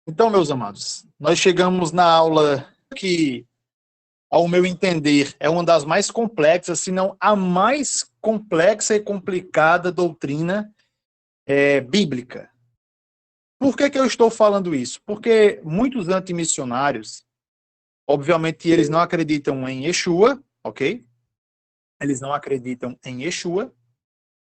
Então, meus amados, nós chegamos na aula que, ao meu entender, é uma das mais complexas, se não a mais complexa e complicada doutrina bíblica. Por que eu estou falando isso? Porque muitos antimissionários, obviamente, eles não acreditam em Yeshua, ok? Eles não acreditam em Yeshua,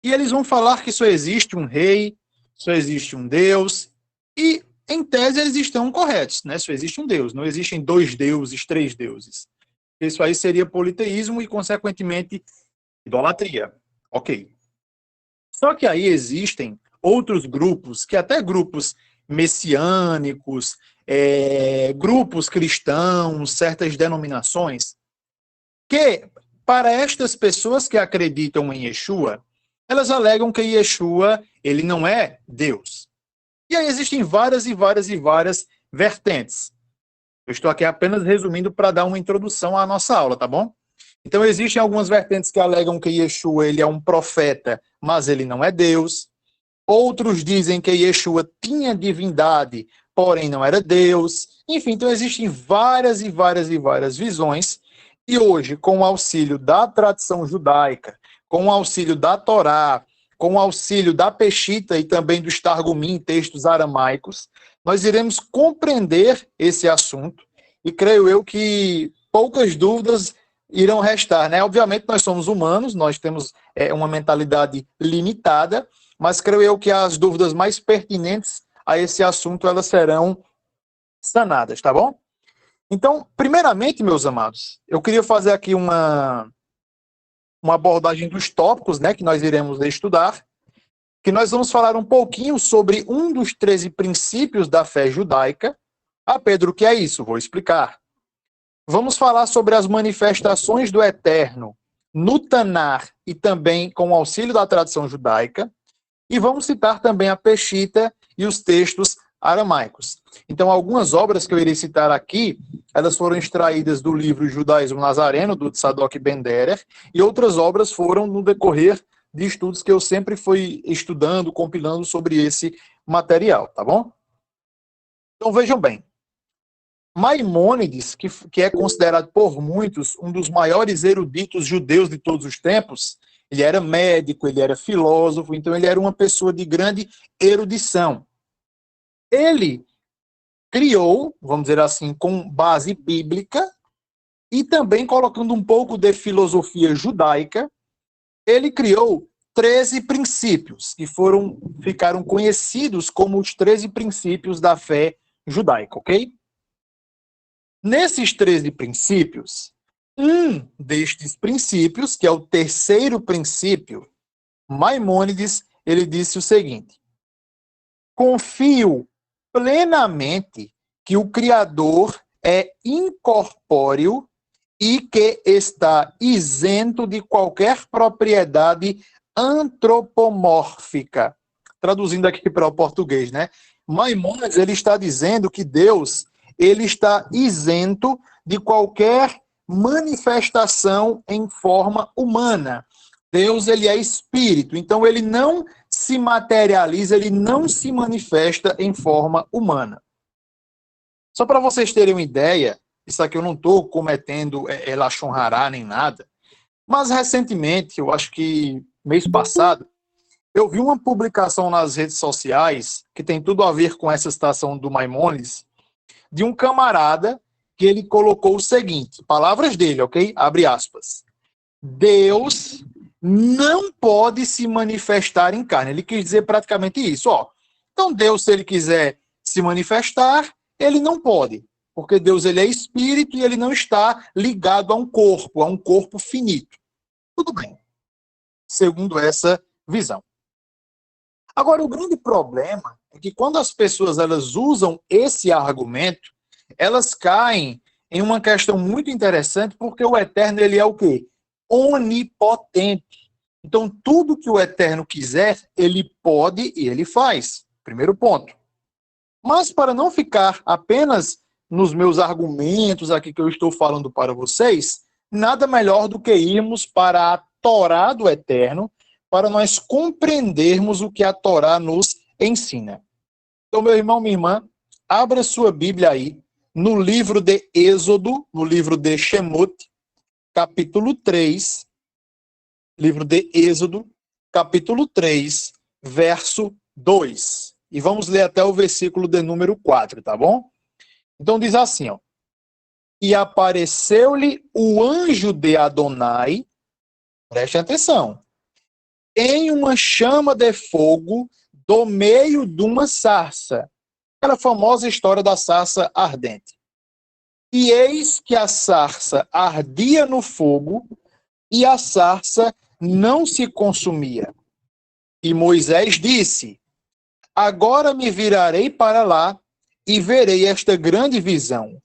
e eles vão falar que só existe um rei, só existe um Deus, e em tese eles estão corretos, né? Só existe um Deus, não existem dois deuses, três deuses. Isso aí seria politeísmo e, consequentemente, idolatria. Ok. Só que aí existem outros grupos, que até grupos messiânicos, grupos cristãos, certas denominações, que, para estas pessoas que acreditam em Yeshua, elas alegam que Yeshua, ele não é Deus. E aí existem várias e várias e várias vertentes. Eu estou aqui apenas resumindo para dar uma introdução à nossa aula, tá bom? Então existem algumas vertentes que alegam que Yeshua ele é um profeta, mas ele não é Deus. Outros dizem que Yeshua tinha divindade, porém não era Deus. Enfim, então existem várias e várias e várias visões. E hoje, com o auxílio da tradição judaica, com o auxílio da Torá, com o auxílio da Peshita e também dos Targumim, textos aramaicos, nós iremos compreender esse assunto e creio eu que poucas dúvidas irão restar, né? Obviamente nós somos humanos, nós temos uma mentalidade limitada, mas creio eu que as dúvidas mais pertinentes a esse assunto elas serão sanadas, tá bom? Então, primeiramente, meus amados, eu queria fazer aqui uma abordagem dos tópicos, né, que nós iremos estudar, que nós vamos falar um pouquinho sobre um dos 13 princípios da fé judaica. Ah, Pedro, o que é isso? Vou explicar. Vamos falar sobre as manifestações do Eterno no Tanar e também com o auxílio da tradição judaica. E vamos citar também a Peshita e os textos aramaicos. Então, algumas obras que eu irei citar aqui, elas foram extraídas do livro Judaísmo Nazareno, do Tzadok Ben Derer, e outras obras foram no decorrer de estudos que eu sempre fui estudando, compilando sobre esse material, tá bom? Então, vejam bem. Maimônides, que é considerado por muitos um dos maiores eruditos judeus de todos os tempos, ele era médico, ele era filósofo, então ele era uma pessoa de grande erudição. Ele criou, vamos dizer assim, com base bíblica e também colocando um pouco de filosofia judaica, ele criou 13 princípios que ficaram conhecidos como os 13 princípios da fé judaica, ok? Nesses 13 princípios, um destes princípios, que é o terceiro princípio, Maimônides, ele disse o seguinte: confio plenamente que o Criador é incorpóreo e que está isento de qualquer propriedade antropomórfica. Traduzindo aqui para o português, né? Maimônides, ele está dizendo que Deus, ele está isento de qualquer manifestação em forma humana. Deus, ele é espírito, então ele não se materializa, ele não se manifesta em forma humana. Só para vocês terem uma ideia, isso aqui eu não estou cometendo Lashon Hará nem nada, mas recentemente, eu acho que mês passado, eu vi uma publicação nas redes sociais que tem tudo a ver com essa citação do Maimônides, de um camarada que ele colocou o seguinte, palavras dele, ok? Abre aspas. Deus não pode se manifestar em carne. Ele quis dizer praticamente isso, ó. Então Deus, se ele quiser se manifestar, ele não pode, porque Deus ele é espírito e ele não está ligado a um corpo finito. Tudo bem, segundo essa visão. Agora, o grande problema é que quando as pessoas elas usam esse argumento, elas caem em uma questão muito interessante, porque o Eterno ele é o quê? Onipotente. Então, tudo que o Eterno quiser, ele pode e ele faz. Primeiro ponto. Mas para não ficar apenas nos meus argumentos aqui que eu estou falando para vocês, nada melhor do que irmos para a Torá do Eterno, para nós compreendermos o que a Torá nos ensina. Então, meu irmão, minha irmã, abra sua Bíblia aí, no livro de Êxodo, no livro de Shemot, capítulo 3, livro de Êxodo, capítulo 3, verso 2. E vamos ler até o versículo de número 4, tá bom? Então diz assim, ó. E apareceu-lhe o anjo de Adonai, preste atenção, em uma chama de fogo do meio de uma sarça. Aquela famosa história da sarça ardente. E eis que a sarça ardia no fogo e a sarça não se consumia. E Moisés disse, agora me virarei para lá e verei esta grande visão,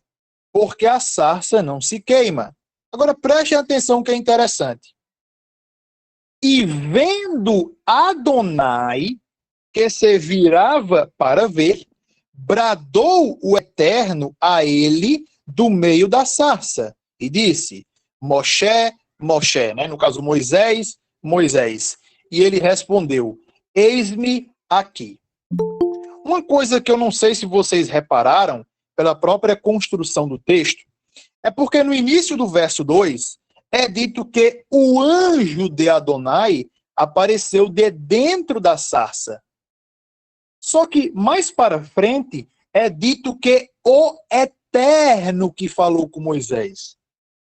porque a sarça não se queima. Agora preste atenção que é interessante. E vendo Adonai, que se virava para ver, bradou o Eterno a ele do meio da sarça e disse, Moshe, Moshe, né? No caso Moisés, Moisés. E ele respondeu, eis-me aqui. Uma coisa que eu não sei se vocês repararam, pela própria construção do texto, é porque no início do verso 2 é dito que o anjo de Adonai apareceu de dentro da sarça. Só que mais para frente é dito que o Eterno que falou com Moisés.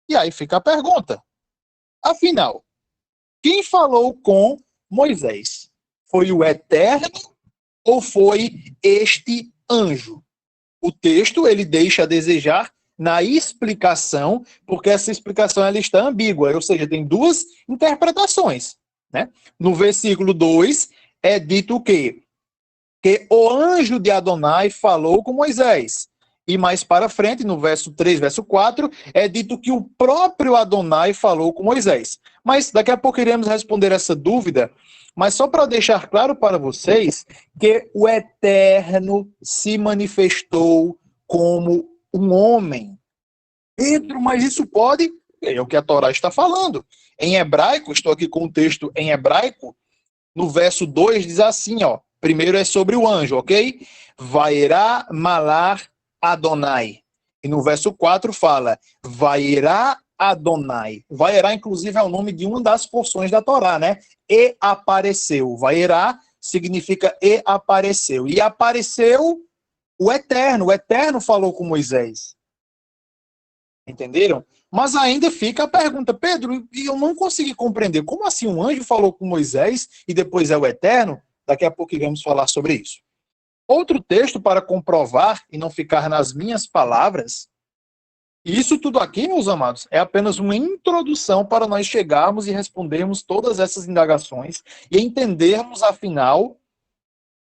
E aí fica a pergunta. Afinal, quem falou com Moisés? Foi o Eterno ou foi este anjo? O texto ele deixa a desejar na explicação, porque essa explicação ela está ambígua, ou seja, tem duas interpretações, né? No versículo 2 é dito o quê? Que o anjo de Adonai falou com Moisés. E mais para frente, no verso 3, verso 4, é dito que o próprio Adonai falou com Moisés. Mas daqui a pouco iremos responder essa dúvida, mas só para deixar claro para vocês que o Eterno se manifestou como um homem. Pedro, mas isso pode? É o que a Torá está falando. Em hebraico, estou aqui com o texto em hebraico, no verso 2 diz assim, ó. Primeiro é sobre o anjo, ok? Vairá malar Adonai. E no verso 4 fala, Vairá Adonai. Vairá, inclusive, é o nome de uma das porções da Torá, né? E apareceu. Vairá significa e apareceu. E apareceu o Eterno falou com Moisés. Entenderam? Mas ainda fica a pergunta, Pedro, e eu não consegui compreender, como assim um anjo falou com Moisés e depois é o Eterno? Daqui a pouco iremos falar sobre isso. Outro texto para comprovar e não ficar nas minhas palavras, e isso tudo aqui, meus amados, é apenas uma introdução para nós chegarmos e respondermos todas essas indagações e entendermos, afinal,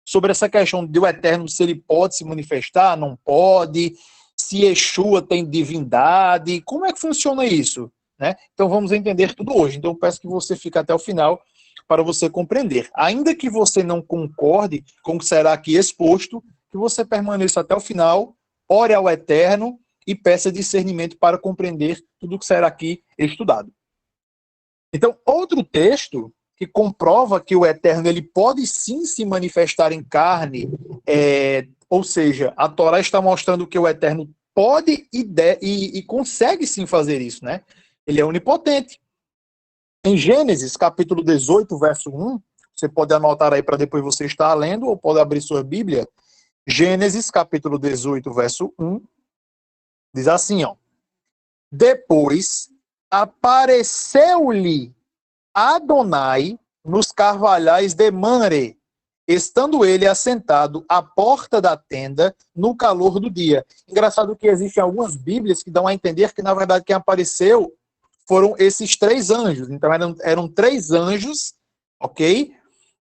sobre essa questão do Eterno, se ele pode se manifestar, não pode, se Yeshua tem divindade, como é que funciona isso? Né? Então vamos entender tudo hoje. Então peço que você fique até o final para você compreender. Ainda que você não concorde com o que será aqui exposto, que você permaneça até o final, ore ao Eterno e peça discernimento para compreender tudo o que será aqui estudado. Então, outro texto que comprova que o Eterno ele pode sim se manifestar em carne, ou seja, a Torá está mostrando que o Eterno pode e consegue sim fazer isso, né? Ele é onipotente. Em Gênesis, capítulo 18, verso 1, você pode anotar aí para depois você estar lendo, ou pode abrir sua Bíblia. Gênesis, capítulo 18, verso 1, diz assim, ó. Depois apareceu-lhe Adonai nos carvalhais de Manre, estando ele assentado à porta da tenda no calor do dia. Engraçado que existem algumas bíblias que dão a entender que, na verdade, quem apareceu foram esses três anjos. Então, eram três anjos, ok?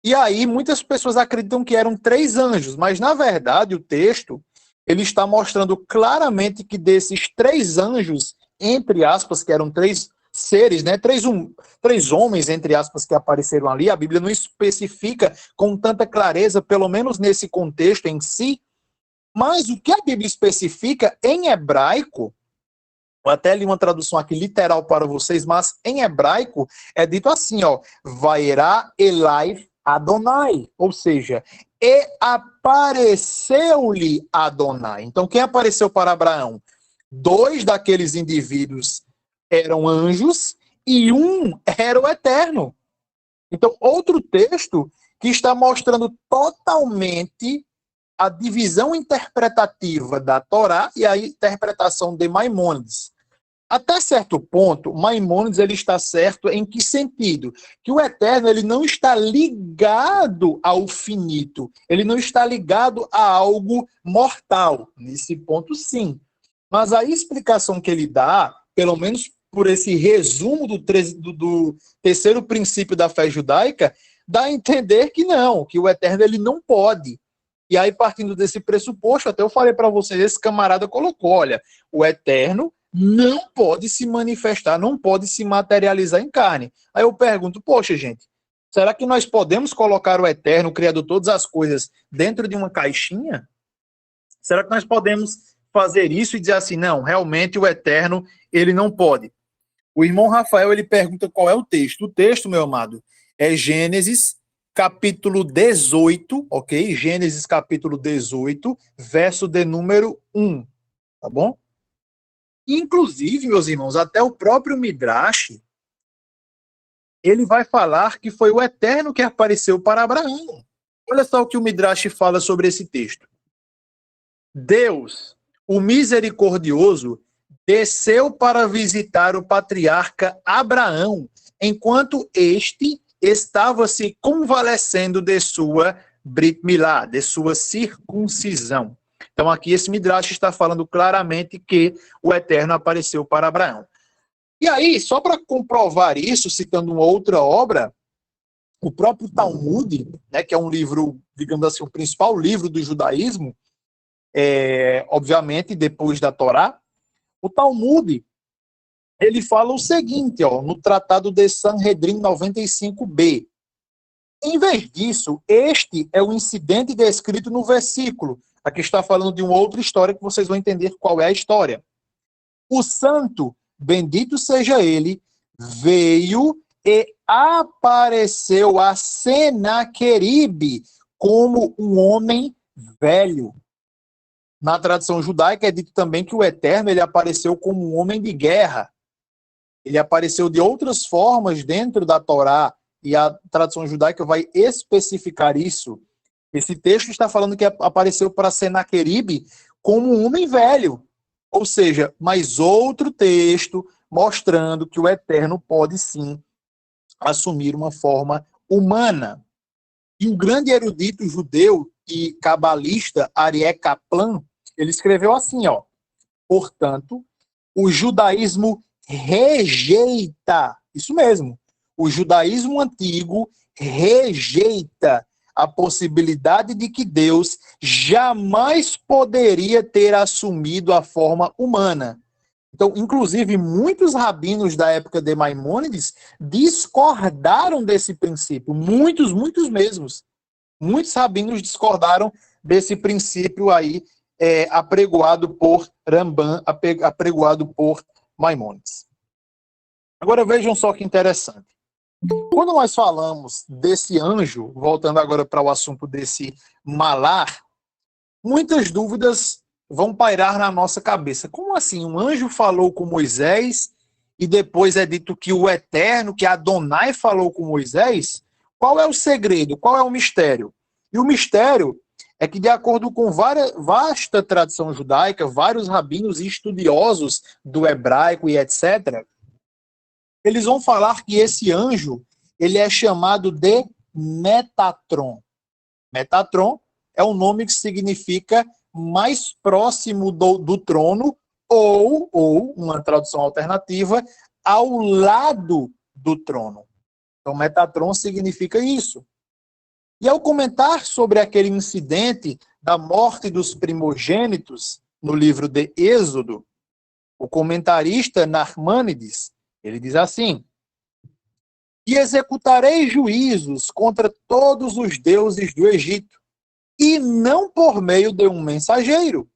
E aí, muitas pessoas acreditam que eram três anjos, mas, na verdade, o texto ele está mostrando claramente que desses três anjos, entre aspas, que eram três seres, né? Três homens, entre aspas, que apareceram ali. A Bíblia não especifica com tanta clareza, pelo menos nesse contexto em si, mas o que a Bíblia especifica em hebraico, eu até li uma tradução aqui literal para vocês, mas em hebraico é dito assim, ó, Vairá Elai Adonai, ou seja, e apareceu-lhe Adonai. Então, quem apareceu para Abraão? 2 daqueles indivíduos eram anjos e um era o Eterno. Então, outro texto que está mostrando totalmente a divisão interpretativa da Torá e a interpretação de Maimônides. Até certo ponto, Maimônides ele está certo em que sentido? Que o eterno ele não está ligado ao finito, ele não está ligado a algo mortal. Nesse ponto, sim. Mas a explicação que ele dá, pelo menos por esse resumo do terceiro princípio da fé judaica, dá a entender que não, que o eterno ele não pode. E aí, partindo desse pressuposto, até eu falei para vocês, esse camarada colocou, olha, o eterno não pode se manifestar, não pode se materializar em carne. Aí eu pergunto, poxa, gente, será que nós podemos colocar o eterno, o criador de todas as coisas, dentro de uma caixinha? Será que nós podemos fazer isso e dizer assim, não, realmente o eterno, ele não pode? O irmão Rafael, ele pergunta qual é o texto. O texto, meu amado, é Gênesis capítulo 18, ok? Gênesis capítulo 18, verso de número 1, tá bom? Inclusive, meus irmãos, até o próprio Midrash, ele vai falar que foi o Eterno que apareceu para Abraão. Olha só o que o Midrash fala sobre esse texto. Deus, o misericordioso, desceu para visitar o patriarca Abraão, enquanto este estava se convalescendo de sua Brit Milá, de sua circuncisão. Então aqui esse Midrash está falando claramente que o Eterno apareceu para Abraão. E aí, só para comprovar isso, citando uma outra obra, o próprio Talmud, né, que é um livro, digamos assim, o principal livro do judaísmo, obviamente depois da Torá, o Talmud, ele fala o seguinte, ó, no Tratado de Sanhedrin 95b. Em vez disso, este é o incidente descrito no versículo. Aqui está falando de uma outra história que vocês vão entender qual é a história. O santo, bendito seja ele, veio e apareceu a Senaqueribe como um homem velho. Na tradição judaica é dito também que o Eterno ele apareceu como um homem de guerra. Ele apareceu de outras formas dentro da Torá, e a tradição judaica vai especificar isso. Esse texto está falando que apareceu para Senaqueribe como um homem velho. Ou seja, mais outro texto mostrando que o Eterno pode sim assumir uma forma humana. E o grande erudito judeu e cabalista Aryeh Kaplan, ele escreveu assim, ó: portanto, o judaísmo rejeita, isso mesmo, o judaísmo antigo rejeita a possibilidade de que Deus jamais poderia ter assumido a forma humana. Então, inclusive, muitos rabinos da época de Maimônides discordaram desse princípio, muitos mesmos. Muitos rabinos discordaram desse princípio aí, apregoado por Ramban, apregoado por Maimônides. Agora vejam só que interessante. Quando nós falamos desse anjo, voltando agora para o assunto desse malar, muitas dúvidas vão pairar na nossa cabeça. Como assim? Um anjo falou com Moisés e depois é dito que o Eterno, que Adonai falou com Moisés? Qual é o segredo? Qual é o mistério? E o mistério é que, de acordo com vasta tradição judaica, vários rabinos e estudiosos do hebraico e etc., eles vão falar que esse anjo ele é chamado de Metatron. Metatron é um nome que significa mais próximo do trono, ou uma tradução alternativa, ao lado do trono. Então, Metatron significa isso. E ao comentar sobre aquele incidente da morte dos primogênitos no livro de Êxodo, o comentarista Narmânides, ele diz assim: e executarei juízos contra todos os deuses do Egito, e não por meio de um mensageiro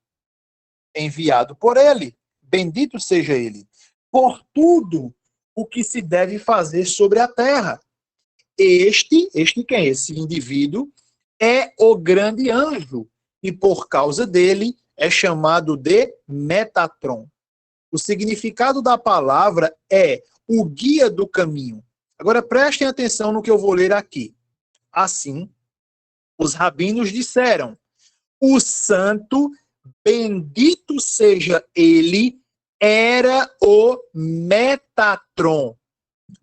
enviado por ele, bendito seja ele, por tudo o que se deve fazer sobre a terra. Este quem? Esse indivíduo é o grande anjo, e por causa dele é chamado de Metatron. O significado da palavra é o guia do caminho. Agora prestem atenção no que eu vou ler aqui. Assim, os rabinos disseram: o santo, bendito seja ele, era o Metatron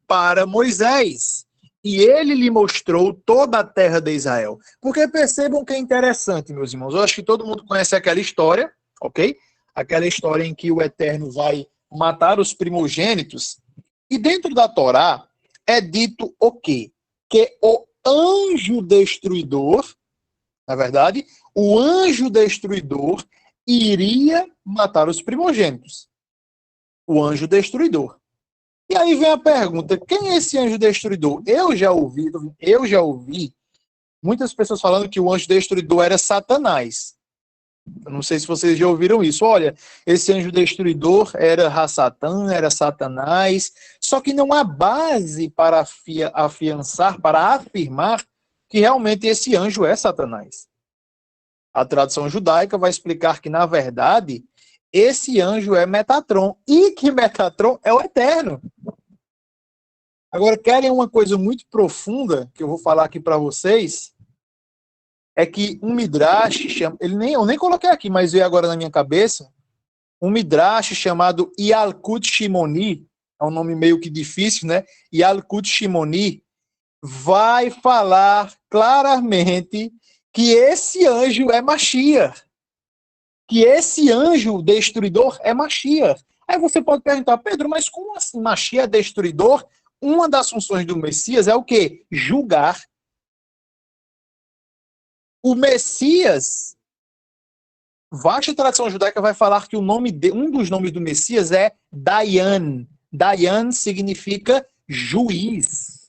para Moisés. E ele lhe mostrou toda a terra de Israel. Porque percebam que é interessante, meus irmãos. Eu acho que todo mundo conhece aquela história, ok? Aquela história em que o Eterno vai matar os primogênitos. E dentro da Torá é dito o quê? Que o anjo destruidor, na verdade, o anjo destruidor iria matar os primogênitos. O anjo destruidor. E aí vem a pergunta: quem é esse anjo destruidor? Eu já ouvi muitas pessoas falando que o anjo destruidor era Satanás. Eu não sei se vocês já ouviram isso. Olha, esse anjo destruidor era Satã, era Satanás. Só que não há base para afiançar, para afirmar que realmente esse anjo é Satanás. A tradição judaica vai explicar que, na verdade, esse anjo é Metatron e que Metatron é o Eterno. Agora, querem uma coisa muito profunda que eu vou falar aqui para vocês? É que um Midrash, eu nem coloquei aqui, mas veio agora na minha cabeça, um Midrash chamado Yalkut Shimoni, é um nome meio que difícil, né? Yalkut Shimoni, vai falar claramente que esse anjo é Mashiach, que esse anjo destruidor é Mashiach. Aí você pode perguntar: Pedro, mas como assim Mashiach é destruidor? Uma das funções do Messias é o quê? Julgar. O Messias, vasta tradição judaica vai falar que um dos nomes do Messias é Dayan. Dayan significa juiz.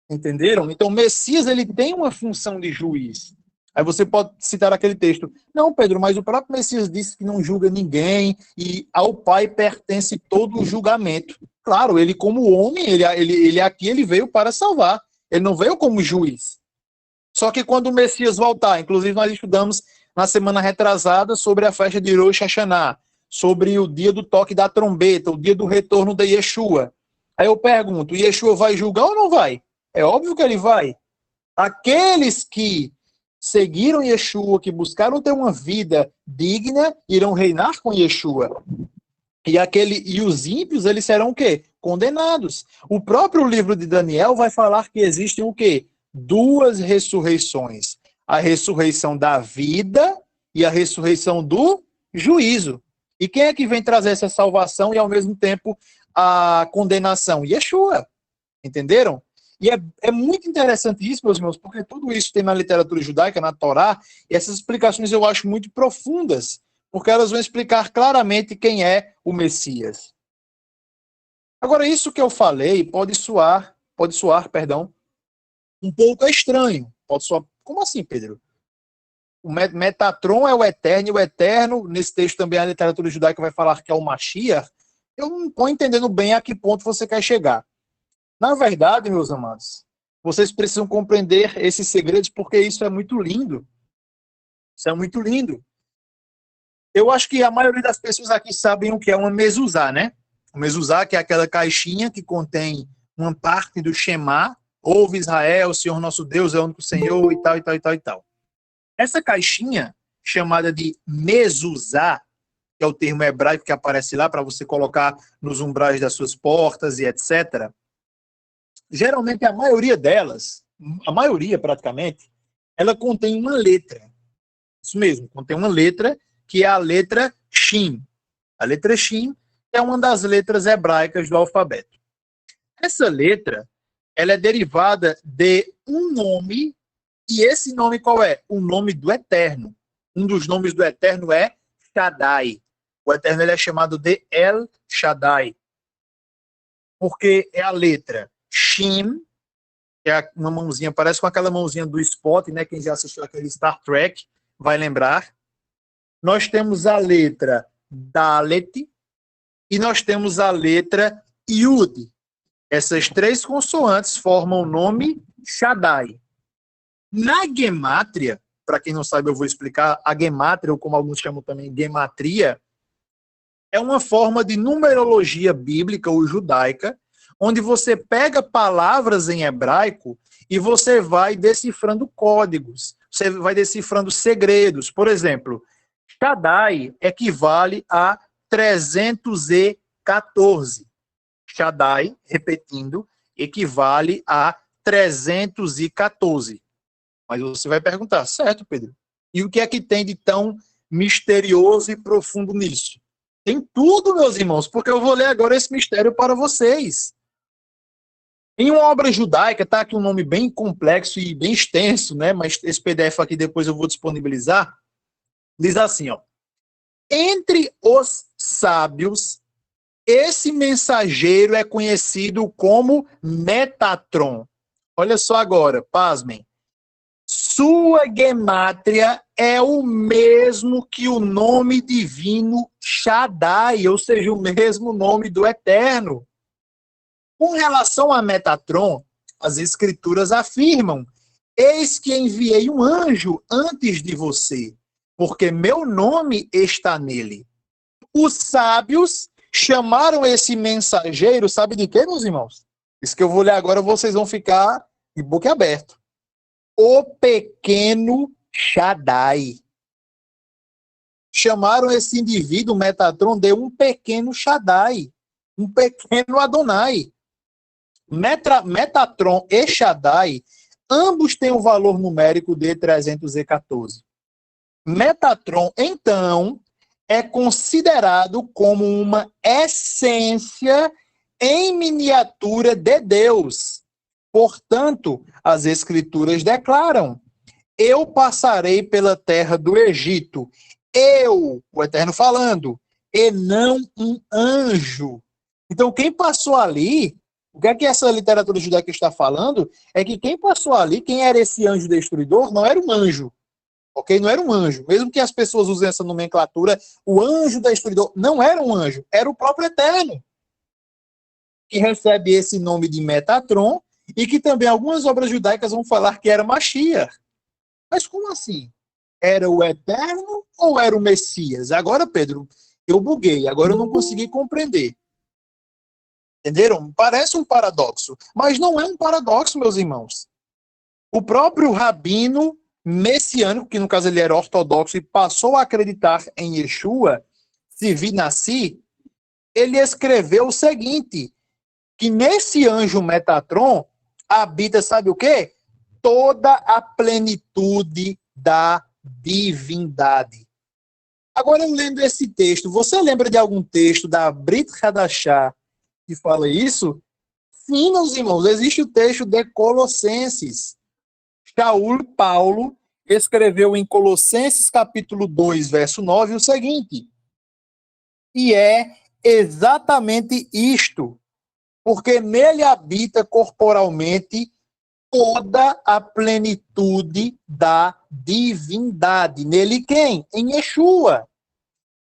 Entenderam? Então, o Messias ele tem uma função de juiz. Aí você pode citar aquele texto: não, Pedro, mas o próprio Messias disse que não julga ninguém e ao Pai pertence todo o julgamento. Claro, ele como homem, ele aqui ele veio para salvar. Ele não veio como juiz. Só que quando o Messias voltar, inclusive nós estudamos na semana retrasada sobre a festa de Rosh Hashanah, sobre o dia do toque da trombeta, o dia do retorno de Yeshua. Aí eu pergunto: Yeshua vai julgar ou não vai? É óbvio que ele vai. Aqueles que seguiram Yeshua, que buscaram ter uma vida digna, irão reinar com Yeshua. E os ímpios, eles serão o quê? Condenados. O próprio livro de Daniel vai falar que existem o quê? Duas ressurreições. A ressurreição da vida e a ressurreição do juízo. E quem é que vem trazer essa salvação e, ao mesmo tempo, a condenação? Yeshua. Entenderam? E é muito interessante isso, meus irmãos, porque tudo isso tem na literatura judaica, na Torá, e essas explicações eu acho muito profundas, porque elas vão explicar claramente quem é o Messias. Agora, isso que eu falei pode soar, perdão, um pouco estranho. Pode soar, como assim, Pedro? O Metatron é o Eterno, e o Eterno, nesse texto também a literatura judaica vai falar que é o Mashiach. Eu não estou entendendo bem a que ponto você quer chegar. Na verdade, meus amados, vocês precisam compreender esses segredos porque isso é muito lindo. Isso é muito lindo. Eu acho que a maioria das pessoas aqui sabem o que é uma mezuzá, né? O mezuzá, que é aquela caixinha que contém uma parte do Shema, ouve Israel, o Senhor nosso Deus é o único Senhor e tal, e tal, e tal, e tal. Essa caixinha, chamada de mezuzá, que é o termo hebraico que aparece lá para você colocar nos umbrais das suas portas e etc., geralmente a maioria delas, a maioria praticamente, ela contém uma letra. Isso mesmo, contém uma letra que é a letra Shin. A letra Shin é uma das letras hebraicas do alfabeto. Essa letra, ela é derivada de um nome, e esse nome qual é? O nome do Eterno. Um dos nomes do Eterno é Shaddai. O Eterno ele é chamado de El Shaddai, porque é a letra Shin, que é uma mãozinha, parece com aquela mãozinha do Spot, né? Quem já assistiu aquele Star Trek vai lembrar. Nós temos a letra Dalet e nós temos a letra Yud. Essas três consoantes formam o nome Shaddai. Na gemátria, para quem não sabe, eu vou explicar, a gemátria, ou como alguns chamam também gematria, é uma forma de numerologia bíblica ou judaica, onde você pega palavras em hebraico e você vai decifrando códigos, você vai decifrando segredos. Por exemplo, Shaddai equivale a 314. Shaddai, repetindo, equivale a 314. Mas você vai perguntar, certo, Pedro? E o que é que tem de tão misterioso e profundo nisso? Tem tudo, meus irmãos, porque eu vou ler agora esse mistério para vocês. Em uma obra judaica, tá aqui um nome bem complexo e bem extenso, né? Mas esse PDF aqui depois eu vou disponibilizar. Diz assim, ó. Entre os sábios, esse mensageiro é conhecido como Metatron. Olha só agora, pasmem. Sua gemátria é o mesmo que o nome divino Shaddai, ou seja, o mesmo nome do Eterno. Com relação a Metatron, as escrituras afirmam: eis que enviei um anjo antes de você, porque meu nome está nele. Os sábios chamaram esse mensageiro, sabe de quê, meus irmãos? Isso que eu vou ler agora, vocês vão ficar de boca aberta. O pequeno Shaddai. Chamaram esse indivíduo, Metatron, de um pequeno Shaddai, um pequeno Adonai. Metatron e Shaddai, ambos têm um valor numérico de 314. Metatron, então, é considerado como uma essência em miniatura de Deus. Portanto, as Escrituras declaram: eu passarei pela terra do Egito, eu, o Eterno falando, e não um anjo. Então, quem passou ali, o que é que essa literatura judaica está falando? É que quem passou ali, quem era esse anjo destruidor, não era um anjo. Ok? Não era um anjo. Mesmo que as pessoas usem essa nomenclatura, o anjo destruidor não era um anjo, era o próprio Eterno, que recebe esse nome de Metatron, e que também algumas obras judaicas vão falar que era Mashiach. Mas como assim? Era o Eterno ou era o Messias? Agora, Pedro, eu buguei, agora eu não consegui compreender. Entenderam? Parece um paradoxo, mas não é um paradoxo, meus irmãos. O próprio rabino messiânico, que no caso ele era ortodoxo e passou a acreditar em Yeshua, Sivi Nassi, ele escreveu o seguinte, que nesse anjo Metatron habita, sabe o quê? Toda a plenitude da divindade. Agora, eu lendo esse texto, você lembra de algum texto da Brit Hadashah que fala isso? Sim, meus irmãos, existe o texto de Colossenses. Shaul Paulo escreveu em Colossenses capítulo 2, verso 9, o seguinte: e é exatamente isto, porque nele habita corporalmente toda a plenitude da divindade. Nele quem? Em Yeshua.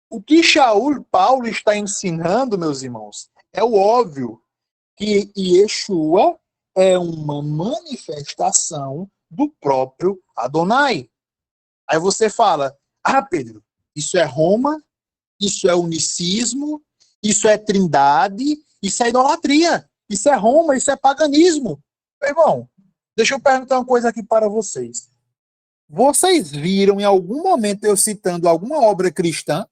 O que Shaul Paulo está ensinando, meus irmãos, é o óbvio, que Yeshua é uma manifestação do próprio Adonai. Aí você fala, Pedro, isso é Roma, isso é unicismo, isso é trindade, isso é idolatria, isso é Roma, isso é paganismo. Meu irmão, deixa eu perguntar uma coisa aqui para vocês. Vocês viram em algum momento eu citando alguma obra cristã?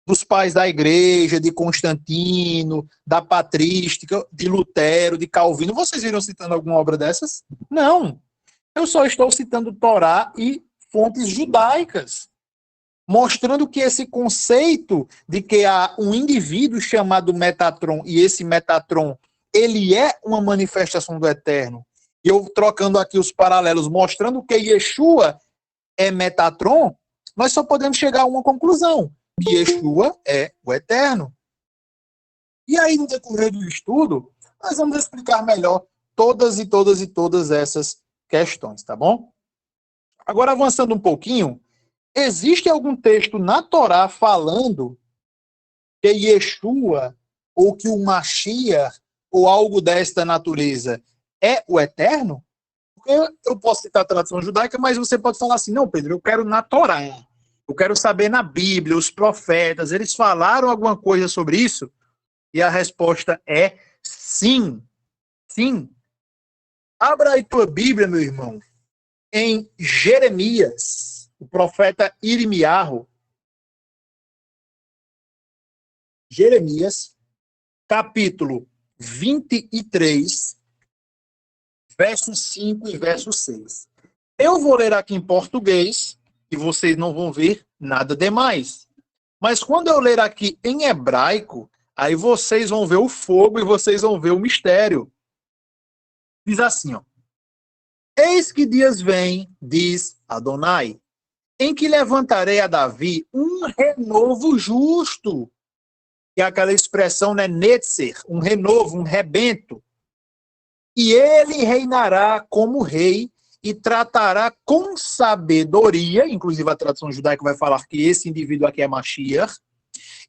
Dos pais da igreja, de Constantino, da patrística, de Lutero, de Calvino. Vocês viram citando alguma obra dessas? Não. Eu só estou citando Torá e fontes judaicas, mostrando que esse conceito de que há um indivíduo chamado Metatron, e esse Metatron, ele é uma manifestação do Eterno. E eu trocando aqui os paralelos, mostrando que Yeshua é Metatron, nós só podemos chegar a uma conclusão, que Yeshua é o Eterno. E aí, no decorrer do estudo, nós vamos explicar melhor todas essas questões, tá bom? Agora, avançando um pouquinho, existe algum texto na Torá falando que Yeshua, ou que o Mashiach, ou algo desta natureza, é o Eterno? Porque eu posso citar a tradição judaica, mas você pode falar assim, não, Pedro, eu quero na Torá. Eu quero saber na Bíblia, os profetas, eles falaram alguma coisa sobre isso? E a resposta é sim. Sim. Abra aí tua Bíblia, meu irmão, em Jeremias, o profeta Irmiarro. Jeremias, capítulo 23, verso 5 e verso 6. Eu vou ler aqui em português e vocês não vão ver nada demais. Mas quando eu ler aqui em hebraico, aí vocês vão ver o fogo e vocês vão ver o mistério. Diz assim, ó. Eis que dias vêm, diz Adonai, em que levantarei a Davi um renovo justo. Que é aquela expressão, né, netzer, um renovo, um rebento. E ele reinará como rei e tratará com sabedoria, inclusive a tradução judaica vai falar que esse indivíduo aqui é Mashiach,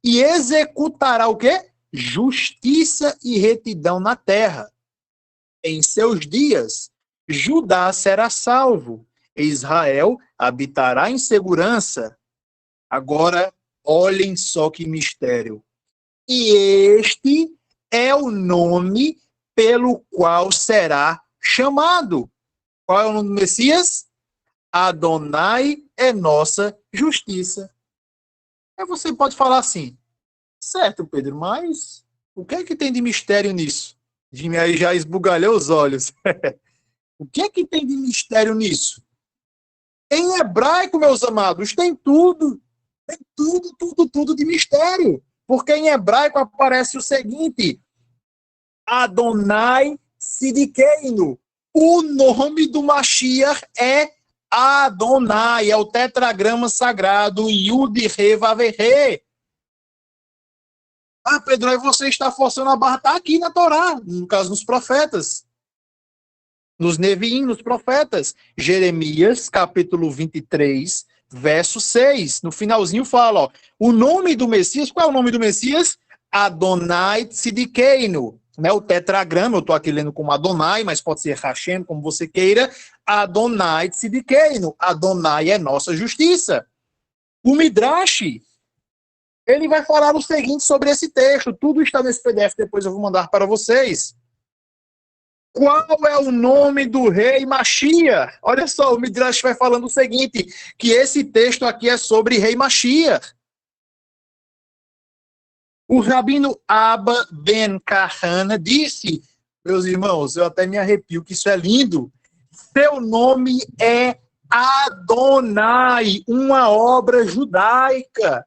e executará o quê? Justiça e retidão na terra. Em seus dias, Judá será salvo, e Israel habitará em segurança. Agora, olhem só que mistério. E este é o nome pelo qual será chamado. Qual é o nome do Messias? Adonai é nossa justiça. Aí você pode falar assim, certo, Pedro, mas o que é que tem de mistério nisso? Jimmy aí já esbugalhou os olhos. O que é que tem de mistério nisso? Em hebraico, meus amados, tem tudo. Tem tudo de mistério. Porque em hebraico aparece o seguinte, Adonai Sidikeinu. O nome do Mashiach é Adonai, é o tetragrama sagrado Yud He Vav He. Ah, Pedro, aí você está forçando a barra, está aqui na Torá, no caso dos profetas. Nos Neviim, nos profetas. Jeremias, capítulo 23, verso 6. No finalzinho fala, ó, o nome do Messias, qual é o nome do Messias? Adonai Tzidikeinu. Né, o tetragrama, eu estou aqui lendo como Adonai, mas pode ser Hashem, como você queira. Adonai Tzidikeinu. Adonai é nossa justiça. O Midrash, ele vai falar o seguinte sobre esse texto. Tudo está nesse PDF, depois eu vou mandar para vocês. Qual é o nome do rei Mashiach? Olha só, o Midrash vai falando o seguinte, que esse texto aqui é sobre rei Mashiach. O rabino Abba Ben Kahana disse, meus irmãos, eu até me arrepio, que isso é lindo, seu nome é Adonai, uma obra judaica.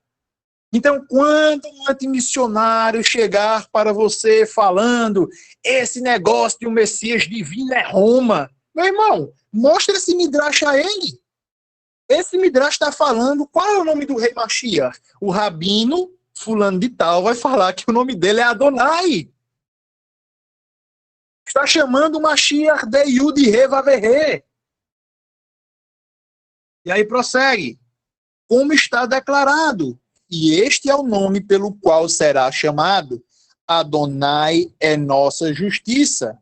Então, quando um antimissionário chegar para você falando esse negócio de um Messias divino é Roma, meu irmão, mostra esse Midrash a ele. Esse Midrash está falando qual é o nome do rei Mashiach. O rabino fulano de tal vai falar que o nome dele é Adonai. Está chamando o Mashiach de Yud He Vav He. E aí prossegue. Como está declarado. E este é o nome pelo qual será chamado. Adonai é nossa justiça.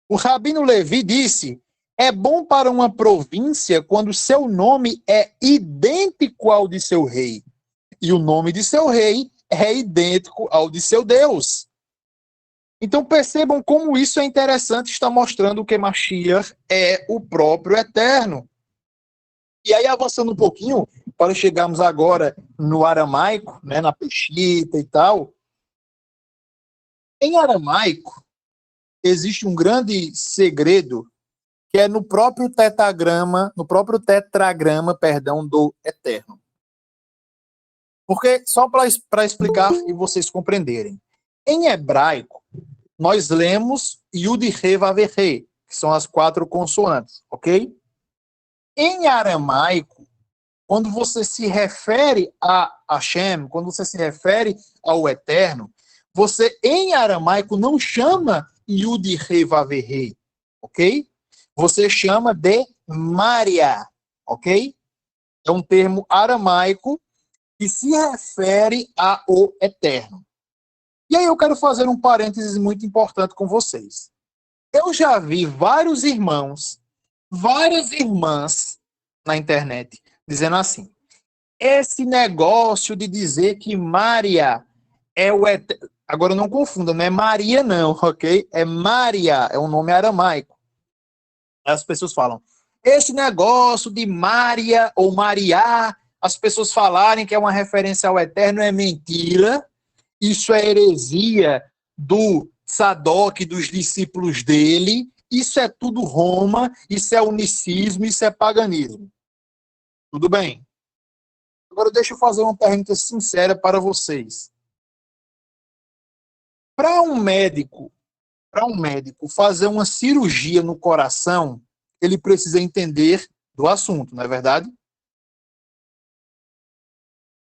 O rabino Levi disse, é bom para uma província quando seu nome é idêntico ao de seu rei. E o nome de seu rei é idêntico ao de seu Deus. Então percebam como isso é interessante, está mostrando que Mashiach é o próprio Eterno. E aí, avançando um pouquinho, para chegarmos agora no aramaico, né, na Peshita e tal, em aramaico existe um grande segredo que é no próprio tetragrama, do Eterno. Porque, só para explicar e vocês compreenderem, em hebraico, nós lemos Yud He Vav He, que são as 4 consoantes, ok? Em aramaico, quando você se refere a Hashem, quando você se refere ao Eterno, você, em aramaico, não chama Yud He Vav He, ok? Você chama de Maria, ok? É um termo aramaico que se refere ao Eterno. E aí eu quero fazer um parênteses muito importante com vocês. Eu já vi vários irmãos várias irmãs na internet dizendo assim: esse negócio de dizer que Maria é o eterno. Agora não confunda, não é Maria, não, ok? É Maria, é um nome aramaico. As pessoas falam: esse negócio de Maria ou Maria, as pessoas falarem que é uma referência ao eterno é mentira. Isso é heresia do Sadoc, dos discípulos dele. Isso é tudo Roma, isso é unicismo, isso é paganismo. Tudo bem. Agora deixa eu fazer uma pergunta sincera para vocês. Para um médico, para um médico fazer uma cirurgia no coração, ele precisa entender do assunto, não é verdade?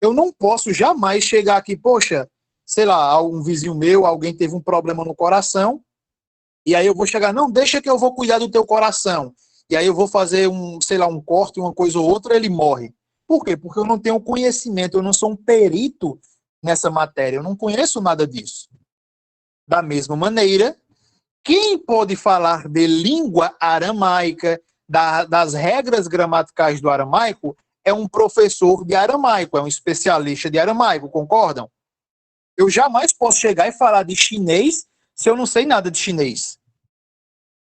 Eu não posso jamais chegar aqui, poxa, sei lá, um vizinho meu, alguém teve um problema no coração, e aí eu vou chegar, não, deixa que eu vou cuidar do teu coração. E aí eu vou fazer um, sei lá, um corte, uma coisa ou outra, ele morre. Por quê? Porque eu não tenho conhecimento, eu não sou um perito nessa matéria, eu não conheço nada disso. Da mesma maneira, quem pode falar de língua aramaica, das regras gramaticais do aramaico, é um professor de aramaico, é um especialista de aramaico, concordam? Eu jamais posso chegar e falar de chinês se eu não sei nada de chinês.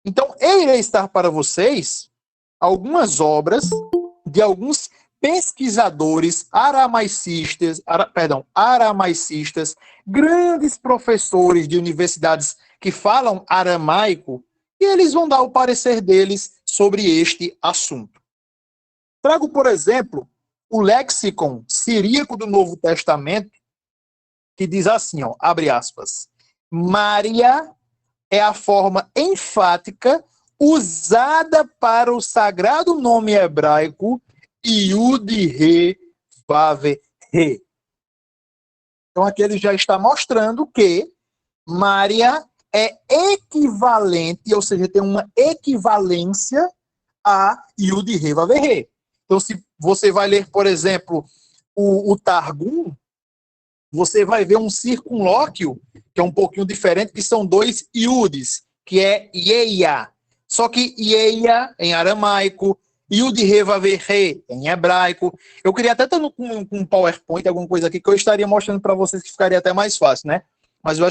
Então, eu irei estar para vocês algumas obras de alguns pesquisadores aramaicistas, grandes professores de universidades que falam aramaico, e eles vão dar o parecer deles sobre este assunto. Trago, por exemplo, o Lexicon Siríaco do Novo Testamento, que diz assim, ó, abre aspas, Maria é a forma enfática usada para o sagrado nome hebraico Yud-He Vav-He. Então aqui ele já está mostrando que Maria é equivalente, ou seja, tem uma equivalência a Yud-He Vav-He. Então se você vai ler, por exemplo, o Targum, você vai ver um circunlóquio, que é um pouquinho diferente, que são dois iudes, que é Yeia. Só que Yeia em aramaico, Yud-He Vav-He em hebraico. Eu queria até estar com um PowerPoint, alguma coisa aqui, que eu estaria mostrando para vocês que ficaria até mais fácil, né? Mas eu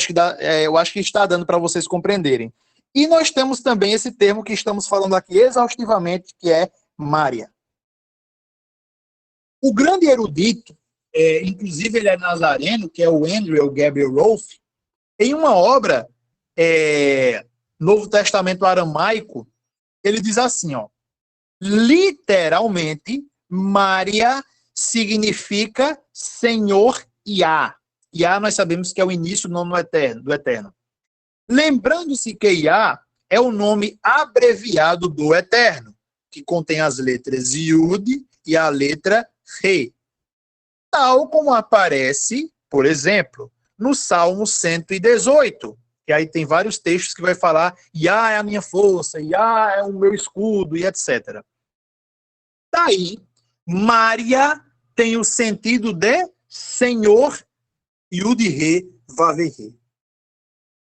acho que está dando para vocês compreenderem. E nós temos também esse termo que estamos falando aqui exaustivamente, que é Maria. O grande erudito, inclusive ele é nazareno, que é o Andrew Gabriel Rolfe, em uma obra, Novo Testamento Aramaico, ele diz assim, ó, literalmente, Maria significa Senhor Iá. Iá nós sabemos que é o início do nome do Eterno. Lembrando-se que Iá é o nome abreviado do Eterno, que contém as letras Yud e a letra Re. Tal como aparece, por exemplo, no Salmo 118, que aí tem vários textos que vai falar Iá é a minha força, Iá é o meu escudo e etc. Daí, Maria tem o sentido de Senhor Yud-He Vav-He.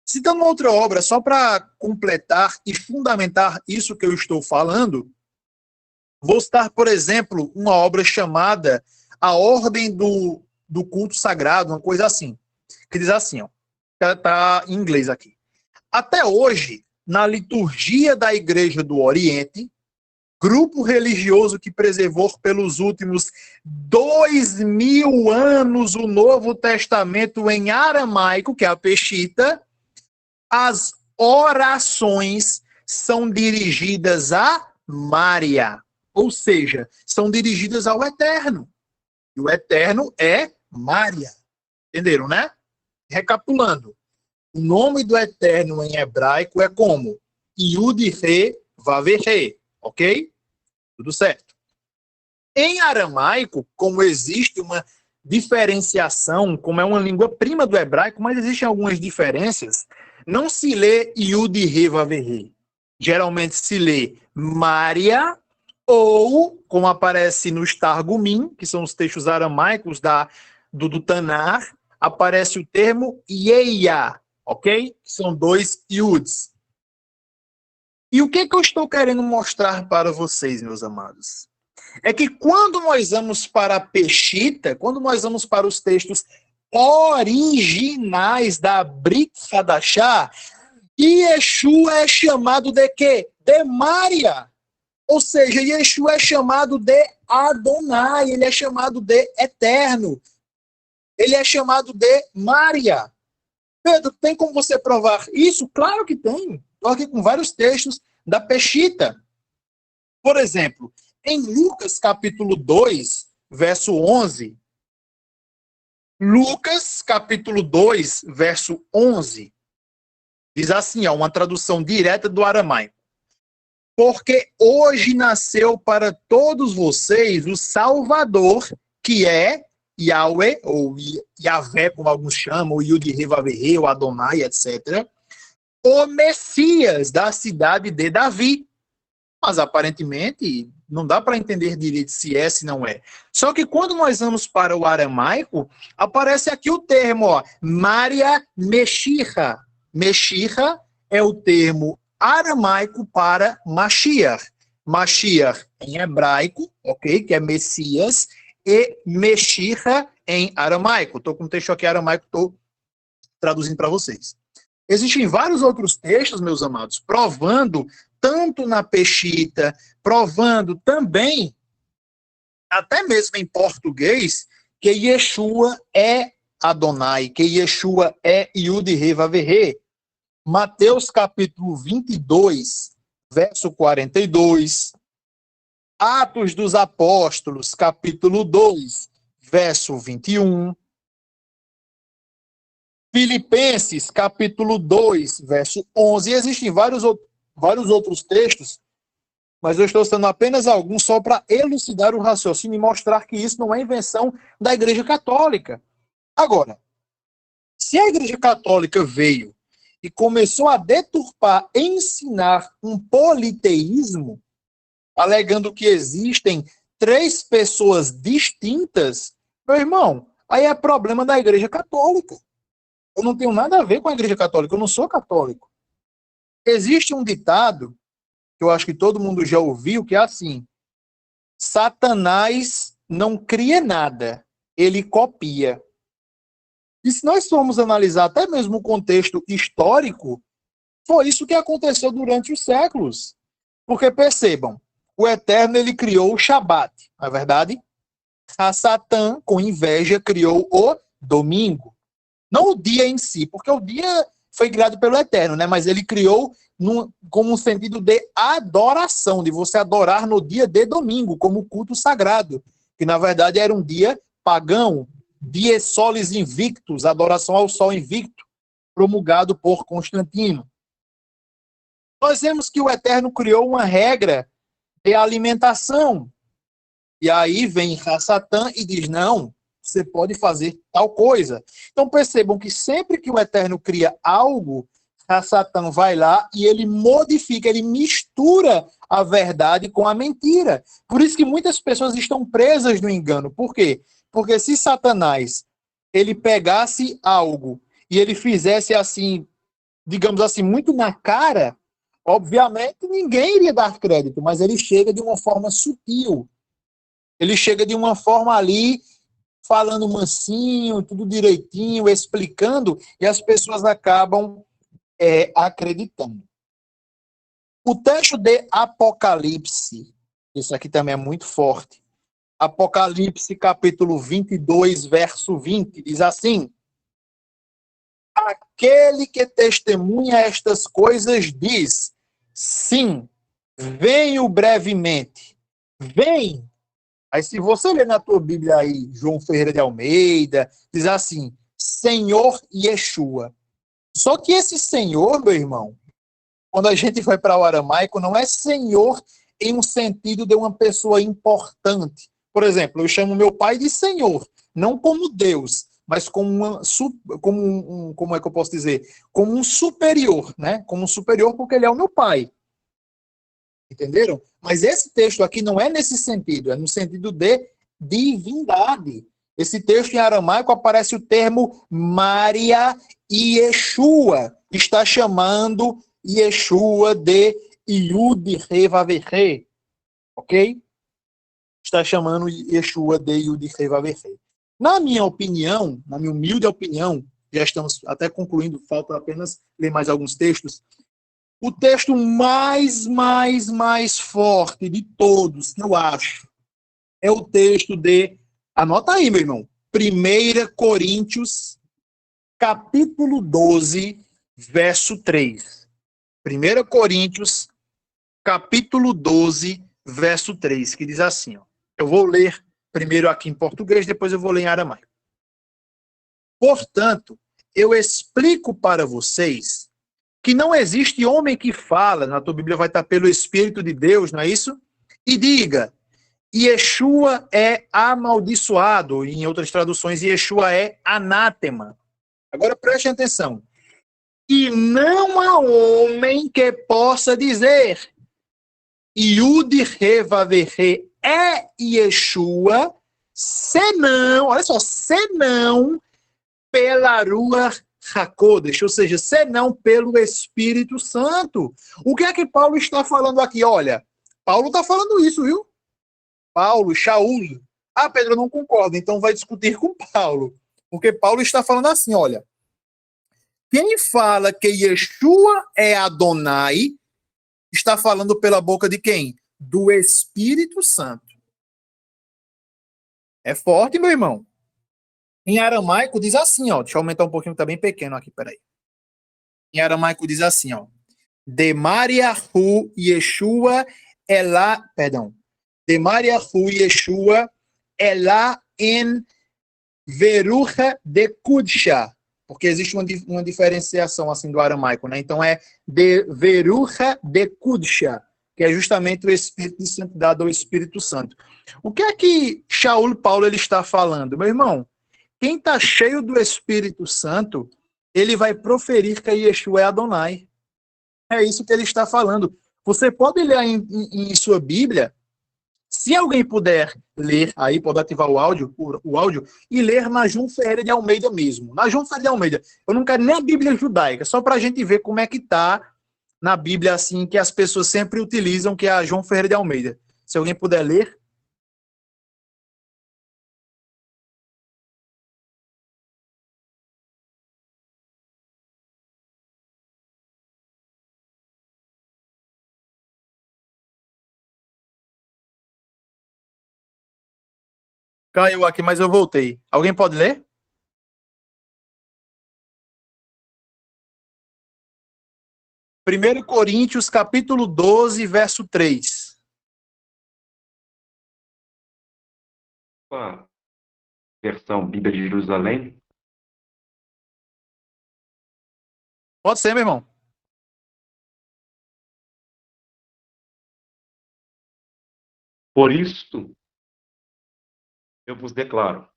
Citando outra obra, só para completar e fundamentar isso que eu estou falando, vou citar, por exemplo, uma obra chamada A Ordem do Culto Sagrado, uma coisa assim, que diz assim, ó, está em inglês aqui. Até hoje, na liturgia da Igreja do Oriente, grupo religioso que preservou pelos últimos 2000 anos o Novo Testamento em aramaico, que é a Peshita, as orações são dirigidas a Maria, ou seja, são dirigidas ao Eterno. E o Eterno é Maria. Entenderam, né? Recapitulando. O nome do Eterno em hebraico é como? Yud-He Vav-He. Ok? Tudo certo. Em aramaico, como existe uma diferenciação, como é uma língua prima do hebraico, mas existem algumas diferenças, não se lê Yud-He Vav-He. Geralmente se lê Maria ou, como aparece nos Targumim, que são os textos aramaicos do Tanar, aparece o termo Yeia, ok? São dois Yuds. E o que eu estou querendo mostrar para vocês, meus amados? É que quando nós vamos para a Peshitta, quando nós vamos para os textos originais da Brit Hadashah, Yeshua é chamado de quê? De Maria. Ou seja, Yeshua é chamado de Adonai, ele é chamado de Eterno. Ele é chamado de Maria. Pedro, tem como você provar isso? Claro que tem. Estou aqui com vários textos da Peshitta. Por exemplo, em Lucas capítulo 2, verso 11. Lucas capítulo 2, verso 11. Diz assim, uma tradução direta do aramaico. Porque hoje nasceu para todos vocês o Salvador, que é Yahweh, ou Yahvé, como alguns chamam, o Yud-Heh-Vav-Heh, o Adonai, etc. O Messias da cidade de Davi. Mas aparentemente não dá para entender direito se é, se não é. Só que quando nós vamos para o aramaico, aparece aqui o termo, Maria Meshicha. Meshicha é o termo aramaico para Mashiach. Mashiach em hebraico, ok? Que é Messias, e Meshicha em aramaico. Estou com um texto aqui aramaico, estou traduzindo para vocês. Existem vários outros textos, meus amados, provando, tanto na Peshitta, provando também, até mesmo em português, que Yeshua é Adonai, que Yeshua é Yud-Heh-Vav-Heh. Mateus capítulo 22, verso 42. Atos dos Apóstolos, capítulo 2, verso 21. Filipenses, capítulo 2, verso 11. E existem vários outros textos, mas eu estou citando apenas alguns só para elucidar o raciocínio e mostrar que isso não é invenção da Igreja Católica. Agora, se a Igreja Católica veio e começou a deturpar, ensinar um politeísmo, alegando que existem 3 pessoas distintas, meu irmão, aí é problema da Igreja Católica. Eu não tenho nada a ver com a Igreja Católica, eu não sou católico. Existe um ditado, que eu acho que todo mundo já ouviu, que é assim: Satanás não cria nada, ele copia. E se nós formos analisar até mesmo o contexto histórico, foi isso que aconteceu durante os séculos. Porque percebam, o Eterno ele criou o Shabat, não é verdade? A Satã, com inveja, criou o domingo. Não o dia em si, porque o dia foi criado pelo Eterno, né? Mas ele criou como um sentido de adoração, de você adorar no dia de domingo, como culto sagrado, que na verdade era um dia pagão, dies solis invictus, adoração ao sol invicto, promulgado por Constantino. Nós vemos que o Eterno criou uma regra de alimentação. E aí vem Satã e diz, não, você pode fazer tal coisa. Então percebam que sempre que o Eterno cria algo, Satã vai lá e ele modifica, ele mistura a verdade com a mentira. Por isso que muitas pessoas estão presas no engano. Por quê? Porque se Satanás ele pegasse algo e ele fizesse assim, digamos assim, muito na cara, obviamente ninguém iria dar crédito, mas ele chega de uma forma sutil. Ele chega de uma forma ali, falando mansinho, tudo direitinho, explicando, e as pessoas acabam acreditando. O texto de Apocalipse, isso aqui também é muito forte. Apocalipse, capítulo 22, verso 20, diz assim: aquele que testemunha estas coisas diz, sim, venho brevemente. Vem. Aí se você ler na tua Bíblia aí, João Ferreira de Almeida, diz assim, Senhor Yeshua. Só que esse Senhor, meu irmão, quando a gente vai para o aramaico, não é Senhor em um sentido de uma pessoa importante. Por exemplo, eu chamo meu pai de Senhor, não como Deus, mas como como é que eu posso dizer? Como um superior, né? Como um superior porque ele é o meu pai. Entenderam? Mas esse texto aqui não é nesse sentido, é no sentido de divindade. Esse texto em aramaico aparece o termo Maria Yeshua. Está chamando Yeshua de Yud He Vav He, ok? Está chamando Yeshua de Yud He Vav He. Na minha opinião, na minha humilde opinião, já estamos até concluindo, falta apenas ler mais alguns textos. O texto mais forte de todos, que eu acho, é o texto de, anota aí, meu irmão, 1 Coríntios, capítulo 12, verso 3. 1 Coríntios, capítulo 12, verso 3, que diz assim, ó. Eu vou ler primeiro aqui em português, depois eu vou ler em aramaico. Portanto, eu explico para vocês que não existe homem que fala, na tua Bíblia vai estar pelo Espírito de Deus, não é isso? E diga, Yeshua é amaldiçoado, em outras traduções, Yeshua é anátema. Agora preste atenção. E não há homem que possa dizer, Yud He Vav He é Yeshua, senão, olha só, senão pela Ruach HaKodesh, ou seja, senão pelo Espírito Santo. O que é que Paulo está falando aqui? Olha, Paulo está falando isso, viu? Paulo, Shaul. Ah, Pedro, eu não concordo, então vai discutir com Paulo. Porque Paulo está falando assim, olha, quem fala que Yeshua é Adonai, está falando pela boca de quem? Do Espírito Santo. É forte, meu irmão. Em aramaico diz assim, ó. Deixa eu aumentar um pouquinho, tá bem pequeno aqui, peraí. Em aramaico diz assim, ó. Demariahu Yeshua Elá, perdão. Demariahu Yeshua Elá en Verucha de Kudsha. Porque existe uma diferenciação assim do aramaico, né? Então é de Verucha de Kudsha, que é justamente o Espírito de Santidade ou Espírito Santo. O que é que Shaul Paulo ele está falando? Meu irmão, quem está cheio do Espírito Santo, ele vai proferir que Yeshua é Adonai. É isso que ele está falando. Você pode ler em sua Bíblia, se alguém puder ler, aí pode ativar o áudio e ler na João Ferreira de Almeida mesmo. Na João Ferreira de Almeida. Eu não quero nem a Bíblia judaica, só para a gente ver como é que está na Bíblia assim que as pessoas sempre utilizam, que é a João Ferreira de Almeida. Se alguém puder ler. Caiu aqui, mas eu voltei. Alguém pode ler? Primeiro Coríntios, capítulo 12, verso 3. A versão Bíblia de Jerusalém. Pode ser, meu irmão. Por isso, eu vos declaro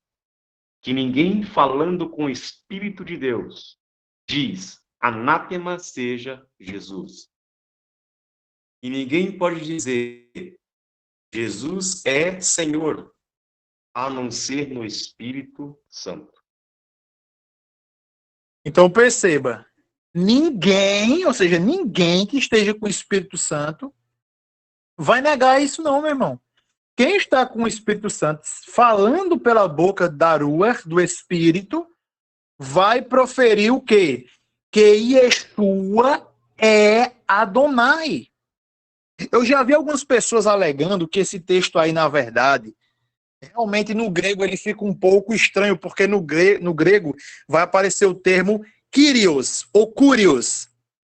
que ninguém falando com o Espírito de Deus diz, anátema seja Jesus. E ninguém pode dizer, Jesus é Senhor, a não ser no Espírito Santo. Então perceba, ninguém, ou seja, ninguém que esteja com o Espírito Santo vai negar isso não, meu irmão. Quem está com o Espírito Santo falando pela boca da Ruach, do Espírito, vai proferir o quê? Que Yeshua é Adonai. Eu já vi algumas pessoas alegando que esse texto aí, na verdade, realmente no grego ele fica um pouco estranho, porque no grego vai aparecer o termo Kyrios, ou Kurios,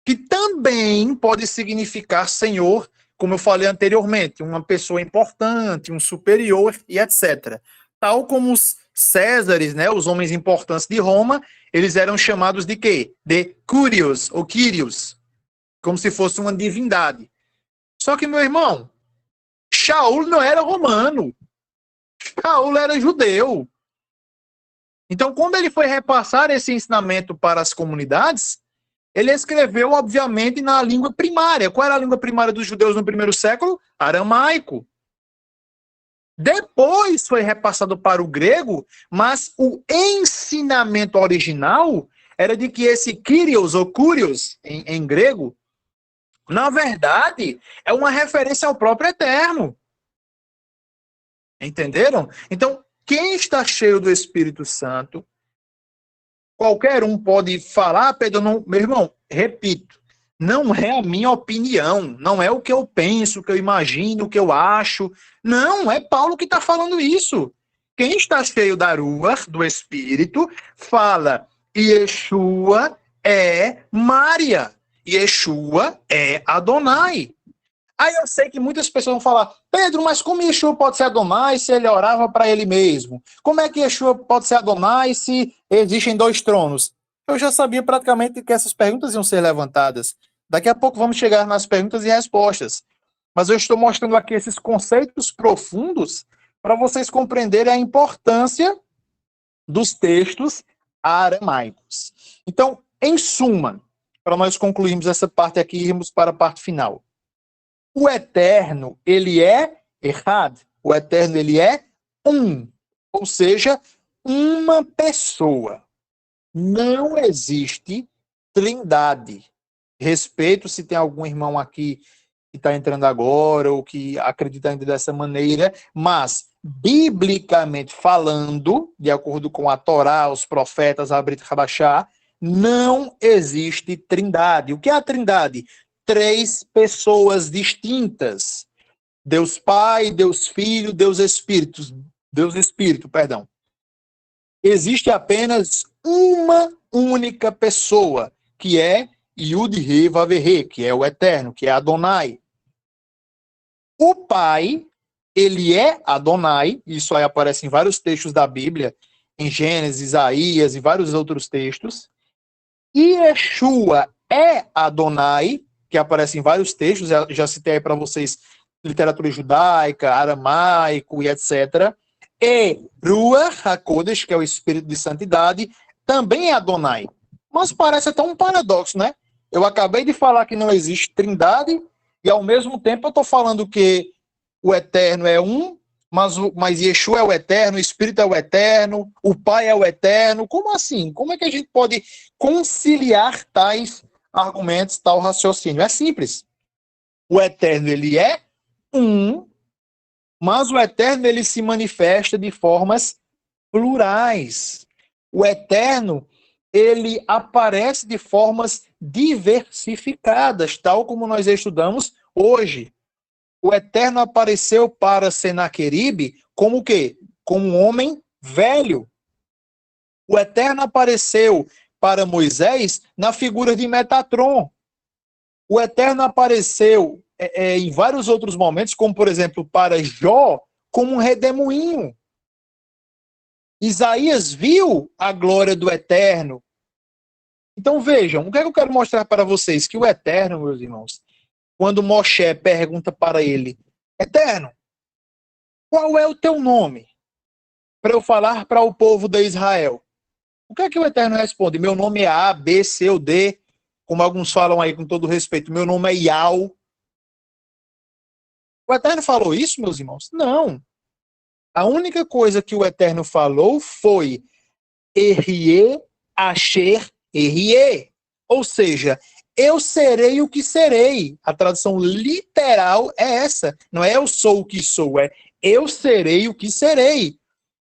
que também pode significar senhor, como eu falei anteriormente, uma pessoa importante, um superior e etc. Tal como os Césares, né, os homens importantes de Roma, eles eram chamados de quê? De Curios, ou Kyrios, como se fosse uma divindade. Só que, meu irmão, Shaul não era romano. Shaul era judeu. Então, quando ele foi repassar esse ensinamento para as comunidades, ele escreveu, obviamente, na língua primária. Qual era a língua primária dos judeus no primeiro século? Aramaico. Depois foi repassado para o grego, mas o ensinamento original era de que esse Kyrios, ou Kurios, em grego, Na verdade, é uma referência ao próprio Eterno. Entenderam? Então, quem está cheio do Espírito Santo, qualquer um pode falar, Pedro, não, meu irmão, repito, não é a minha opinião, não é o que eu penso, o que eu imagino, o que eu acho. Não, é Paulo que está falando isso. Quem está cheio da Ruach, do Espírito, fala, Yeshua é Maria, Yeshua é Adonai. Aí eu sei que muitas pessoas vão falar, Pedro, mas como Yeshua pode ser Adonai se ele orava para ele mesmo? Como é que Yeshua pode ser Adonai se existem dois tronos? Eu já sabia praticamente que essas perguntas iam ser levantadas. Daqui a pouco vamos chegar nas perguntas e respostas. Mas eu estou mostrando aqui esses conceitos profundos para vocês compreenderem a importância dos textos aramaicos. Então, em suma, para nós concluirmos essa parte aqui e irmos para a parte final. O Eterno, ele é errado. O Eterno, ele é um. Ou seja, uma pessoa. Não existe trindade. Respeito se tem algum irmão aqui que está entrando agora ou que acredita ainda dessa maneira, mas, biblicamente falando, de acordo com a Torá, os profetas, a Brit Rabachá, não existe trindade. O que é a trindade? 3 pessoas distintas. Deus Pai, Deus Filho, Deus Espírito, perdão. Existe apenas uma única pessoa, que é Yud-He Vav-He, que é o Eterno, que é Adonai. O Pai, ele é Adonai, isso aí aparece em vários textos da Bíblia, em Gênesis, Isaías e vários outros textos. E Yeshua é Adonai, que aparece em vários textos, já citei aí para vocês literatura judaica, aramaico e etc. E Ruach HaKodesh, que é o Espírito de Santidade, também é Adonai. Mas parece até um paradoxo, né? Eu acabei de falar que não existe trindade, e ao mesmo tempo eu estou falando que o Eterno é um, mas Yeshua é o Eterno, o Espírito é o Eterno, o Pai é o Eterno. Como assim? Como é que a gente pode conciliar tais argumentos, tal raciocínio? É simples. O Eterno, ele é um, mas o Eterno, ele se manifesta de formas plurais. O Eterno, ele aparece de formas diversificadas, tal como nós estudamos hoje. O Eterno apareceu para Senaqueribe como o quê? Como um homem velho. O Eterno apareceu para Moisés na figura de Metatron. O Eterno apareceu em vários outros momentos, como por exemplo para Jó, como um redemoinho. Isaías viu a glória do Eterno. Então vejam, o que é que eu quero mostrar para vocês? Que o Eterno, meus irmãos, quando Moshe pergunta para ele, Eterno, qual é o teu nome? Para eu falar para o povo de Israel. O que é que o Eterno responde? Meu nome é A, B, C ou D, como alguns falam aí com todo respeito. Meu nome é Yau. O Eterno falou isso, meus irmãos? Não. A única coisa que o Eterno falou foi Erie, Asher, Erie. Ou seja, eu serei o que serei. A tradução literal é essa. Não é eu sou o que sou, é eu serei o que serei.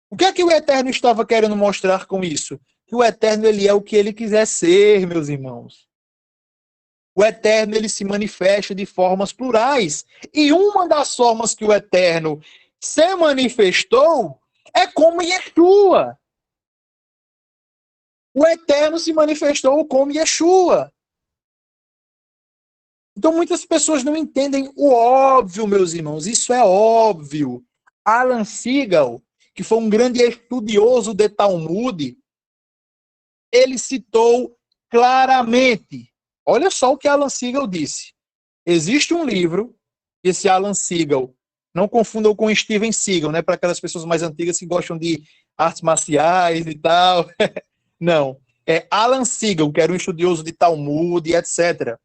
O que é que o Eterno estava querendo mostrar com isso? Que o Eterno, ele é o que ele quiser ser, meus irmãos. O Eterno, ele se manifesta de formas plurais. E uma das formas que o Eterno se manifestou é como Yeshua. O Eterno se manifestou como Yeshua. Então, muitas pessoas não entendem o óbvio, meus irmãos. Isso é óbvio. Alan Segal, que foi um grande estudioso de Talmud, ele citou claramente. Olha só o que Alan Segal disse. Existe um livro, esse Alan Segal, não confundam com Steven Seagal, né? Para aquelas pessoas mais antigas que gostam de artes marciais e tal. Não. É Alan Segal, que era um estudioso de Talmud, etc.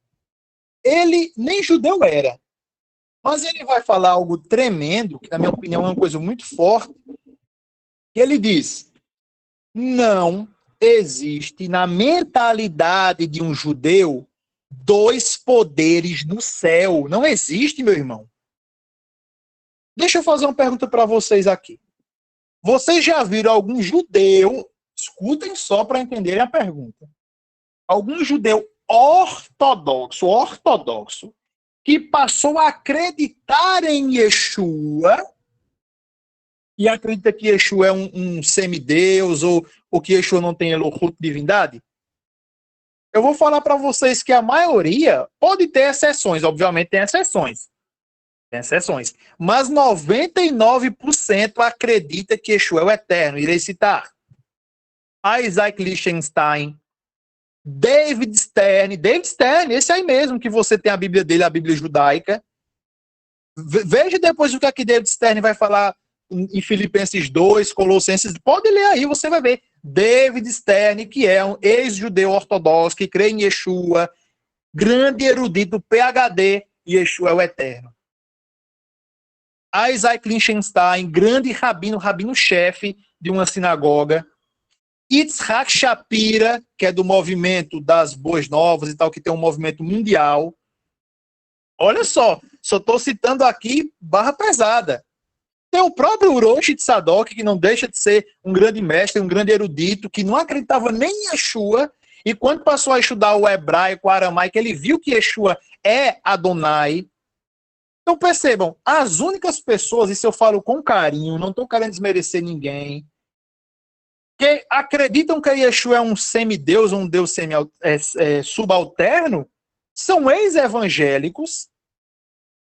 Ele nem judeu era. Mas ele vai falar algo tremendo, que na minha opinião é uma coisa muito forte, que ele diz, não existe na mentalidade de um judeu dois poderes no céu. Não existe, meu irmão. Deixa eu fazer uma pergunta para vocês aqui. Vocês já viram algum judeu, escutem só para entenderem a pergunta, algum judeu ortodoxo, que passou a acreditar em Yeshua e acredita que Yeshua é um semideus ou que Yeshua não tem Elohut, divindade? Eu vou falar para vocês que a maioria pode ter exceções, obviamente tem exceções. Tem exceções. Mas 99% acredita que Yeshua é o eterno. Irei citar Isaac Lichtenstein, David Stern, esse aí mesmo, que você tem a Bíblia dele, a Bíblia judaica. Veja depois o que aqui David Stern vai falar em Filipenses 2, Colossenses, pode ler aí, você vai ver. David Stern, que é um ex-judeu ortodoxo, que crê em Yeshua, grande erudito, PhD, Yeshua é o eterno. Isaac Lichtenstein, grande rabino-chefe de uma sinagoga. Yitzhak Shapira, que é do movimento das Boas Novas e tal, que tem um movimento mundial. Olha só estou citando aqui barra pesada. Tem o próprio Urosh Tzadok, que não deixa de ser um grande mestre, um grande erudito, que não acreditava nem em Yeshua, e quando passou a estudar o hebraico, o aramaico, ele viu que Yeshua é Adonai. Então percebam, as únicas pessoas, isso eu falo com carinho, não estou querendo desmerecer ninguém, que acreditam que Yeshua é um semideus, um deus subalterno, são ex-evangélicos,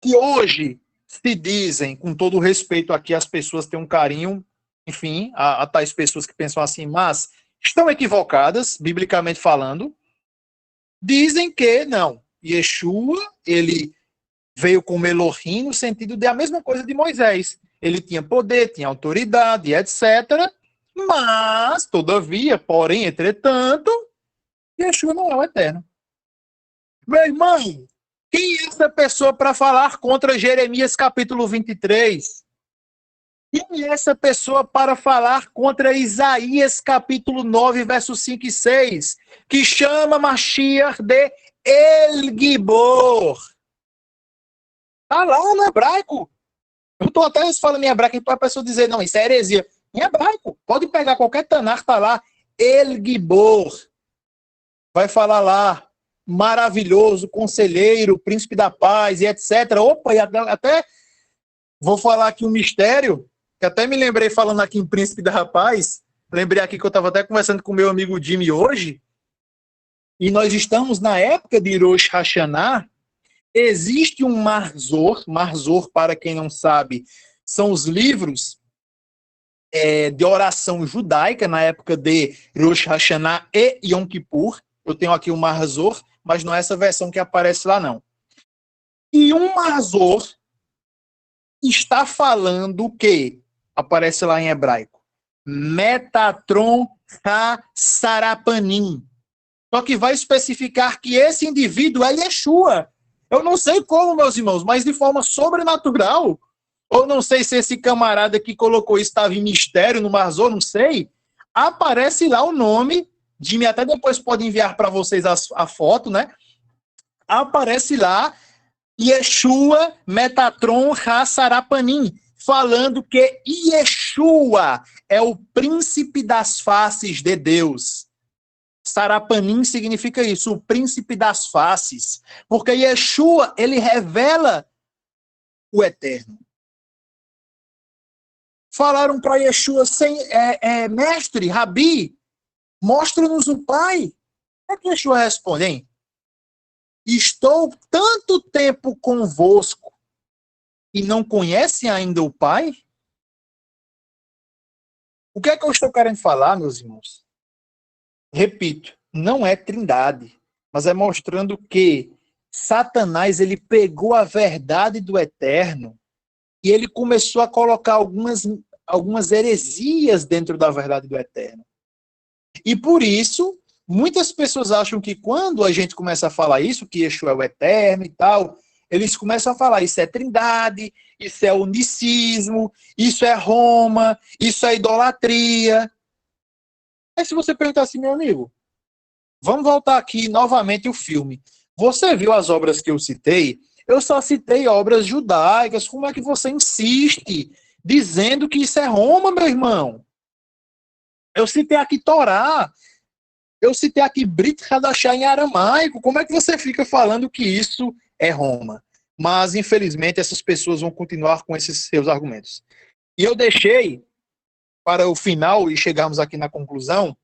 que hoje se dizem, com todo respeito aqui, as pessoas têm um carinho, enfim, a tais pessoas que pensam assim, mas estão equivocadas, biblicamente falando, dizem que não, Yeshua, ele veio como Elohim no sentido de a mesma coisa de Moisés. Ele tinha poder, tinha autoridade, etc. Mas, todavia, porém, entretanto, Yeshua não é o eterno. Meu irmão, quem é essa pessoa para falar contra Jeremias capítulo 23? Quem é essa pessoa para falar contra Isaías capítulo 9, versos 5 e 6? Que chama Mashiach de El Gibor. Tá lá no hebraico. Eu estou até falando em hebraico para a pessoa dizer, não, isso é heresia. Em hebraico. Pode pegar qualquer Tanar, tá lá. El Gibor. Vai falar lá. Maravilhoso, conselheiro, príncipe da paz e etc. Opa, e até vou falar aqui um mistério, que até me lembrei falando aqui em príncipe da paz. Lembrei aqui que eu estava até conversando com meu amigo Jimmy hoje. E nós estamos na época de Rosh Hashanah. Existe um Marzor, para quem não sabe, são os livros de oração judaica na época de Rosh Hashanah e Yom Kippur. Eu tenho aqui o Marzor, mas não é essa versão que aparece lá, não. E um Marzor está falando o quê? Aparece lá em hebraico. Metatron ha-sarapanim. Só que vai especificar que esse indivíduo é Yeshua. Eu não sei como, meus irmãos, mas de forma sobrenatural, ou não sei se esse camarada que colocou isso estava em mistério no Marzor, não sei, aparece lá o nome, Jimmy até depois pode enviar para vocês a foto, né? Aparece lá, Yeshua Metatron Ha-Sarapanim, falando que Yeshua é o príncipe das faces de Deus. Sarapanim significa isso, o príncipe das faces. Porque Yeshua, ele revela o eterno. Falaram para Yeshua, mestre, Rabi, mostra-nos o Pai. O que Yeshua responde, hein? Estou tanto tempo convosco e não conhecem ainda o Pai? O que é que eu estou querendo falar, meus irmãos? Repito, não é trindade, mas é mostrando que Satanás, ele pegou a verdade do eterno e ele começou a colocar algumas heresias dentro da verdade do eterno. E por isso, muitas pessoas acham que quando a gente começa a falar isso, que Yeshua é o eterno e tal, eles começam a falar, isso é trindade, isso é unicismo, isso é Roma, isso é idolatria. Aí se você perguntar assim, meu amigo, vamos voltar aqui novamente o filme. Você viu as obras que eu citei? Eu só citei obras judaicas. Como é que você insiste dizendo que isso é Roma, meu irmão? Eu citei aqui Torá. Eu citei aqui Brit Hadashah em aramaico. Como é que você fica falando que isso é Roma? Mas, infelizmente, essas pessoas vão continuar com esses seus argumentos. E eu deixei para o final e chegarmos aqui na conclusão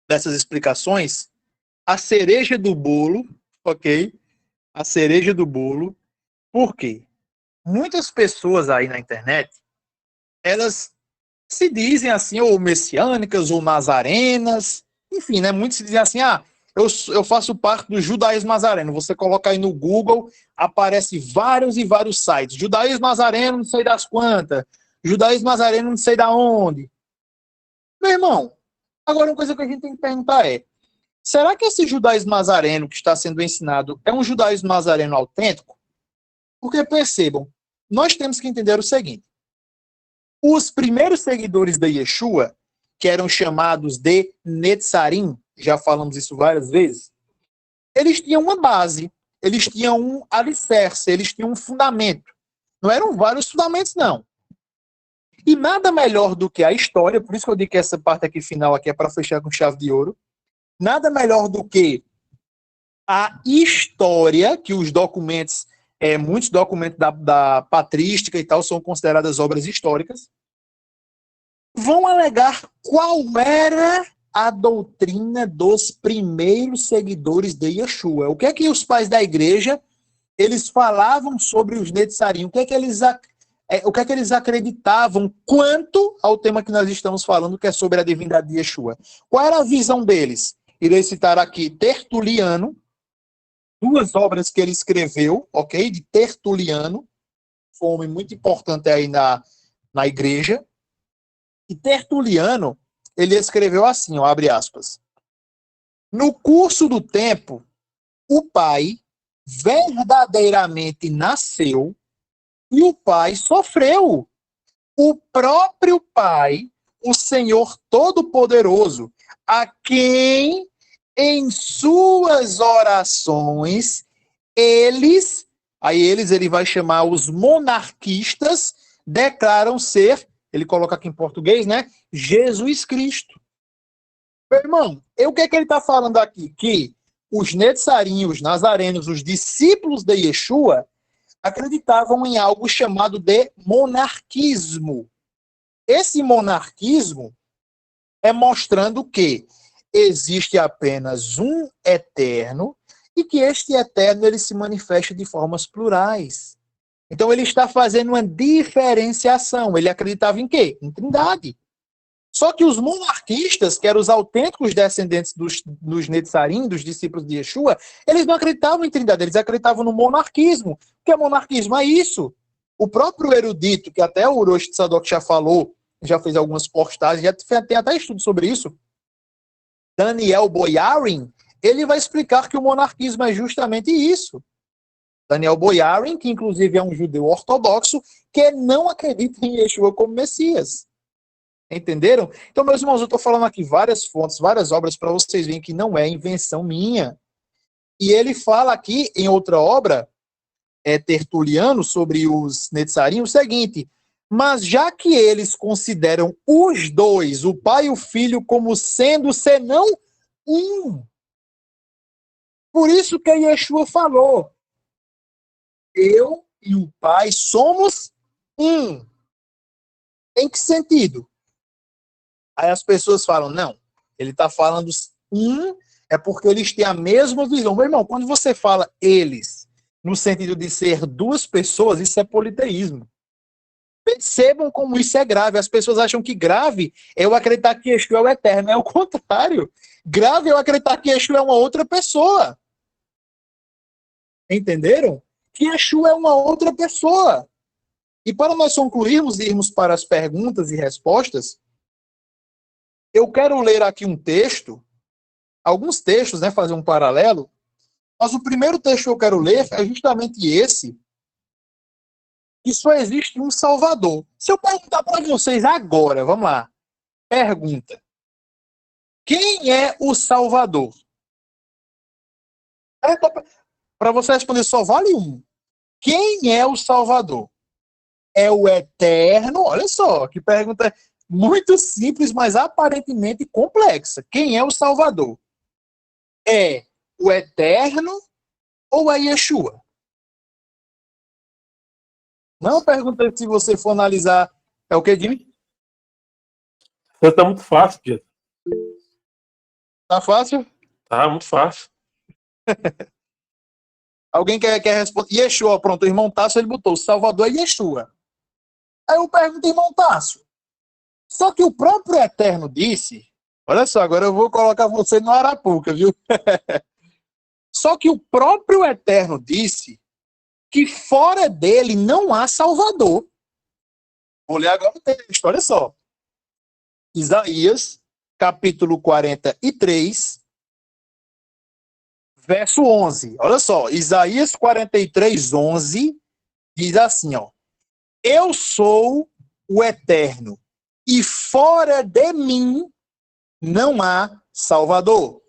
dessas explicações a cereja do bolo, ok? A cereja do bolo. Por quê? Muitas pessoas aí na internet, elas se dizem assim, ou messiânicas, ou nazarenas, enfim, né? Muitos se dizem assim, eu faço parte do judaísmo nazareno. Você coloca aí no Google, aparece vários e vários sites. Judaísmo nazareno, não sei das quantas. Judaísmo nazareno, não sei da onde. Meu irmão, agora uma coisa que a gente tem que perguntar é, será que esse judaísmo nazareno que está sendo ensinado é um judaísmo nazareno autêntico? Porque percebam, nós temos que entender o seguinte. Os primeiros seguidores da Yeshua, que eram chamados de Netzarim, já falamos isso várias vezes, eles tinham uma base, eles tinham um alicerce, eles tinham um fundamento. Não eram vários fundamentos, não. E nada melhor do que a história, por isso que eu digo que essa parte aqui final aqui é para fechar com chave de ouro, nada melhor do que a história, que os documentos, muitos documentos da patrística e tal são consideradas obras históricas, vão alegar qual era a doutrina dos primeiros seguidores de Yeshua. O que é que os pais da igreja eles falavam sobre os Netzarim? O que é que eles acreditavam quanto ao tema que nós estamos falando, que é sobre a divindade de Yeshua? Qual era a visão deles? Irei citar aqui Tertuliano, duas obras que ele escreveu, ok? De Tertuliano, foi um homem muito importante aí na igreja. E Tertuliano, ele escreveu assim, ó, abre aspas. No curso do tempo, o Pai verdadeiramente nasceu e o Pai sofreu. O próprio Pai, o Senhor Todo-Poderoso, a quem em suas orações ele vai chamar os monarquistas, declaram ser, ele coloca aqui em português, né? Jesus Cristo. Meu irmão, o que é que ele está falando aqui? Que os netzarim, os nazarenos, os discípulos de Yeshua, acreditavam em algo chamado de monarquismo. Esse monarquismo é mostrando que existe apenas um eterno e que este eterno ele se manifesta de formas plurais. Então ele está fazendo uma diferenciação. Ele acreditava em quê? Em trindade. Só que os monarquistas, que eram os autênticos descendentes dos Netzarim, dos discípulos de Yeshua, eles não acreditavam em trindade, eles acreditavam no monarquismo. O que é monarquismo? É isso. O próprio erudito, que até o Rosh Tzadok já falou, já fez algumas postagens, já tem até estudo sobre isso, Daniel Boyarin, ele vai explicar que o monarquismo é justamente isso. Daniel Boyarin, que inclusive é um judeu ortodoxo, que não acredita em Yeshua como Messias. Entenderam? Então, meus irmãos, eu estou falando aqui várias fontes, várias obras para vocês verem que não é invenção minha. E ele fala aqui em outra obra, Tertuliano, sobre os Netzarim, o seguinte: mas já que eles consideram os dois, o pai e o filho, como sendo senão um. Por isso que Yeshua falou: eu e o pai somos um. Em que sentido? Aí as pessoas falam, não, ele está falando é porque eles têm a mesma visão. Meu irmão, quando você fala eles, no sentido de ser duas pessoas, isso é politeísmo. Percebam como isso é grave. As pessoas acham que grave é eu acreditar que Yeshua é o eterno. É o contrário. Grave é eu acreditar que Yeshua é uma outra pessoa. Entenderam? Que Yeshua é uma outra pessoa. E para nós concluirmos e irmos para as perguntas e respostas, eu quero ler aqui um texto, alguns textos, né, fazer um paralelo, mas o primeiro texto que eu quero ler é justamente esse, que só existe um Salvador. Se eu perguntar para vocês agora, vamos lá, pergunta, quem é o Salvador? Para você responder, só vale um. Quem é o Salvador? É o Eterno? Olha só, que pergunta muito simples, mas aparentemente complexa. Quem é o Salvador? É o Eterno ou é Yeshua? Não pergunta se você for analisar. É o que, Jimmy? Tá muito fácil, Pedro. Tá fácil? Tá muito fácil. Alguém quer responder? Yeshua, pronto, o irmão Tássio, ele botou, o Salvador é Yeshua. Aí eu pergunto, irmão Tássio, só que o próprio Eterno disse, olha só, agora eu vou colocar você no Arapuca, viu? Só que o próprio Eterno disse que fora dele não há Salvador. Vou ler agora o texto, olha só. Isaías, capítulo 43, verso 11. Olha só, Isaías 43, 11, diz assim, ó. Eu sou o Eterno, e fora de mim não há Salvador.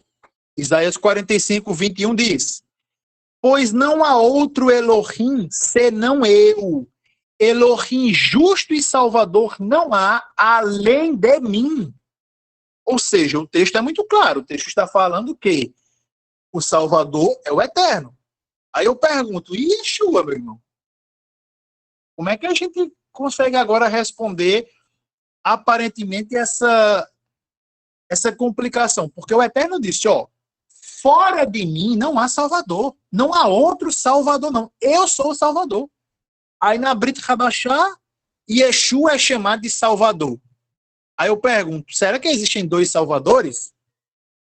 Isaías 45, 21 diz, pois não há outro Elohim senão eu. Elohim justo e salvador não há além de mim. Ou seja, o texto é muito claro. O texto está falando que o Salvador é o Eterno. Aí eu pergunto, e Yeshua, meu irmão? Como é que a gente consegue agora responder aparentemente essa complicação? Porque o Eterno disse, ó, fora de mim não há Salvador. Não há outro Salvador, não. Eu sou o Salvador. Aí na Brit Hadashah, Yeshua é chamado de Salvador. Aí eu pergunto, será que existem dois Salvadores?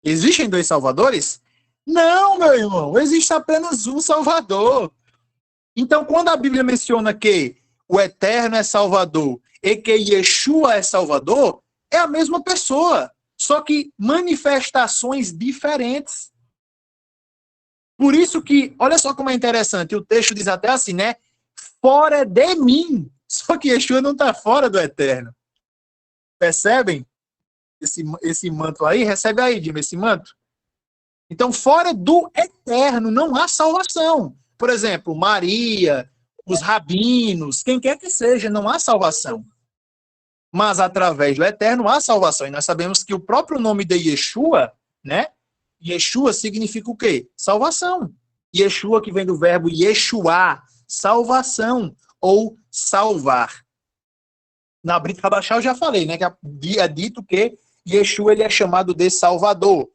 Existem dois Salvadores? Não, meu irmão, existe apenas um Salvador. Então, quando a Bíblia menciona que o Eterno é Salvador e que Yeshua é Salvador, é a mesma pessoa, só que manifestações diferentes. Por isso que, olha só como é interessante, o texto diz até assim, né? Fora de mim. Só que Yeshua não está fora do Eterno. Percebem? Esse manto aí, recebe aí, Dima, esse manto. Então, fora do Eterno não há salvação. Por exemplo, Maria, os rabinos, quem quer que seja, não há salvação. Mas através do Eterno há salvação. E nós sabemos que o próprio nome de Yeshua, né? Yeshua significa o quê? Salvação. Yeshua, que vem do verbo Yeshua, salvação ou salvar. Na Brit Hadashah eu já falei, né? Que é dito que Yeshua ele é chamado de Salvador.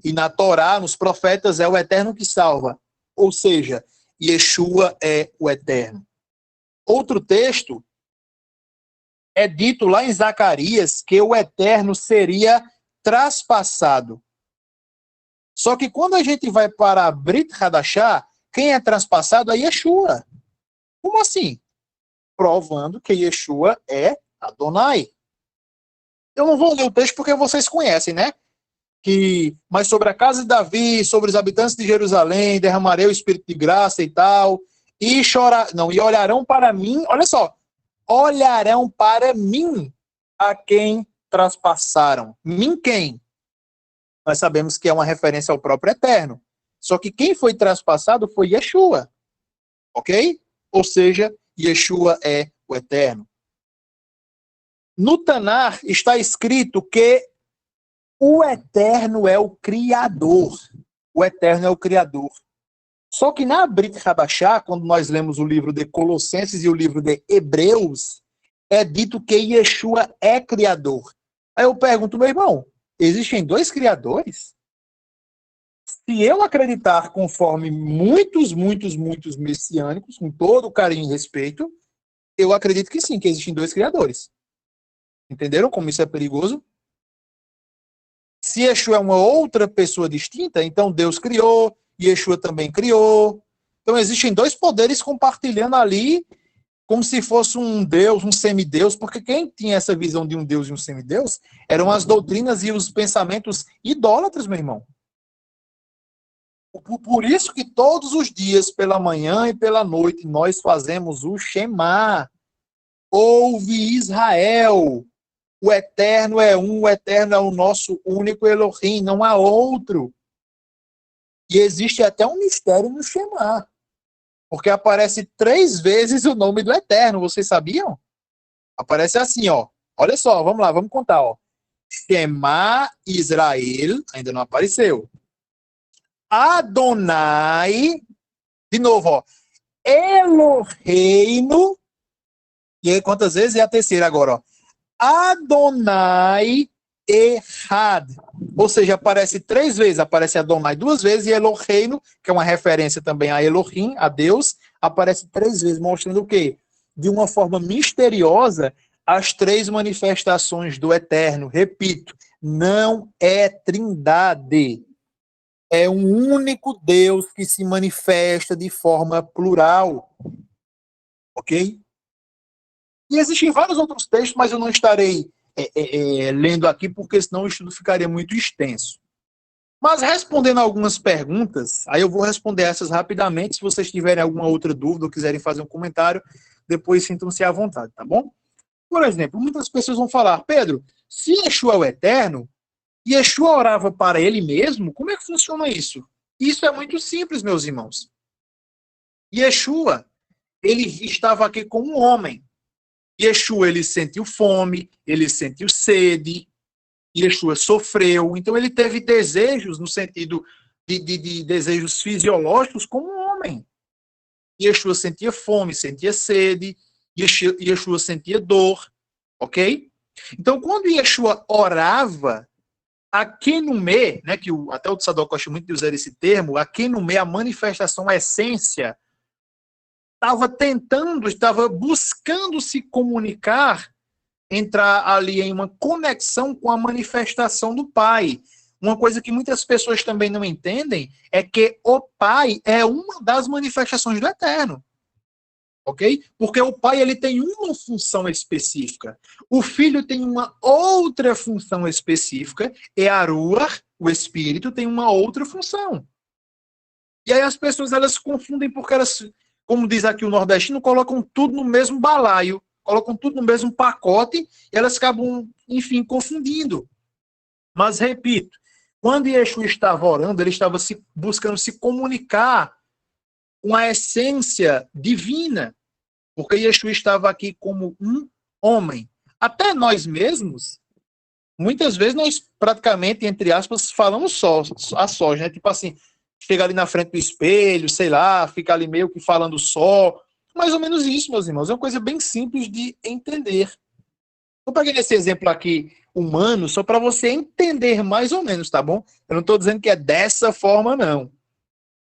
E na Torá, nos profetas, é o Eterno que salva. Ou seja, Yeshua é o Eterno. Outro texto é dito lá em Zacarias que o Eterno seria traspassado. Só que quando a gente vai para a Brit Hadashah, quem é traspassado é Yeshua. Como assim? Provando que Yeshua é Adonai. Eu não vou ler o texto porque vocês conhecem, né? Mas sobre a casa de Davi, sobre os habitantes de Jerusalém, derramarei o Espírito de graça e tal, e olharão para mim, olha só, olharão para mim a quem traspassaram. Mim quem? Nós sabemos que é uma referência ao próprio Eterno. Só que quem foi traspassado foi Yeshua. Ok? Ou seja, Yeshua é o Eterno. No Tanar está escrito que o Eterno é o Criador. O Eterno é o Criador. Só que na Brit Hadashah, quando nós lemos o livro de Colossenses e o livro de Hebreus, é dito que Yeshua é Criador. Aí eu pergunto, meu irmão, existem dois Criadores? Se eu acreditar conforme muitos messiânicos, com todo carinho e respeito, eu acredito que sim, que existem dois Criadores. Entenderam como isso é perigoso? Se Yeshua é uma outra pessoa distinta, então Deus criou, Yeshua também criou. Então existem dois poderes compartilhando ali, como se fosse um Deus, um semideus, porque quem tinha essa visão de um Deus e um semideus eram as doutrinas e os pensamentos idólatras, meu irmão. Por isso que todos os dias, pela manhã e pela noite, nós fazemos o Shema. Ouve Israel. O Eterno é um, o Eterno é o nosso único Elohim, não há outro. E existe até um mistério no Shema, porque aparece 3 vezes o nome do Eterno, vocês sabiam? Aparece assim, ó. Olha só, vamos lá, vamos contar, ó. Shema Israel, ainda não apareceu. Adonai, de novo, ó. Eloheinu, e aí quantas vezes? É a terceira agora, ó. Adonai Ehad. Ou seja, aparece 3 vezes. Aparece Adonai 2 vezes e Eloheinu, que é uma referência também a Elohim, a Deus, aparece 3 vezes, mostrando o quê? De uma forma misteriosa, as 3 manifestações do Eterno. Repito, não é trindade. É um único Deus que se manifesta de forma plural. Ok? E existem vários outros textos, mas eu não estarei lendo aqui, porque senão o estudo ficaria muito extenso. Mas respondendo algumas perguntas, aí eu vou responder essas rapidamente. Se vocês tiverem alguma outra dúvida ou quiserem fazer um comentário, depois sintam-se à vontade, tá bom? Por exemplo, muitas pessoas vão falar, Pedro, se Yeshua é o Eterno, e Yeshua orava para ele mesmo, como é que funciona isso? Isso é muito simples, meus irmãos. Yeshua, ele estava aqui como um homem. Yeshua, ele sentiu fome, ele sentiu sede, Yeshua sofreu, então ele teve desejos no sentido de desejos fisiológicos como um homem. Yeshua sentia fome, sentia sede, Yeshua sentia dor, ok? Então, quando Yeshua orava, Akenumê, né, que até o Tzadok gosta muito de usar esse termo, Akenumê, a manifestação, a essência, estava buscando se comunicar, entrar ali em uma conexão com a manifestação do Pai. Uma coisa que muitas pessoas também não entendem é que o Pai é uma das manifestações do Eterno. Ok? Porque o Pai ele tem uma função específica. O Filho tem uma outra função específica. E a Ruach, o Espírito, tem uma outra função. E aí as pessoas elas se confundem porque elas, como diz aqui o nordestino, colocam tudo no mesmo balaio, colocam tudo no mesmo pacote e elas acabam, enfim, confundindo. Mas, repito, quando Yeshua estava orando, ele estava buscando se comunicar com a essência divina, porque Yeshua estava aqui como um homem. Até nós mesmos, muitas vezes nós praticamente, entre aspas, falamos a sós, né? Tipo assim, chega ali na frente do espelho, sei lá, fica ali meio que falando só. Mais ou menos isso, meus irmãos. É uma coisa bem simples de entender. Eu peguei esse exemplo aqui humano só para você entender mais ou menos, tá bom? Eu não estou dizendo que é dessa forma, não.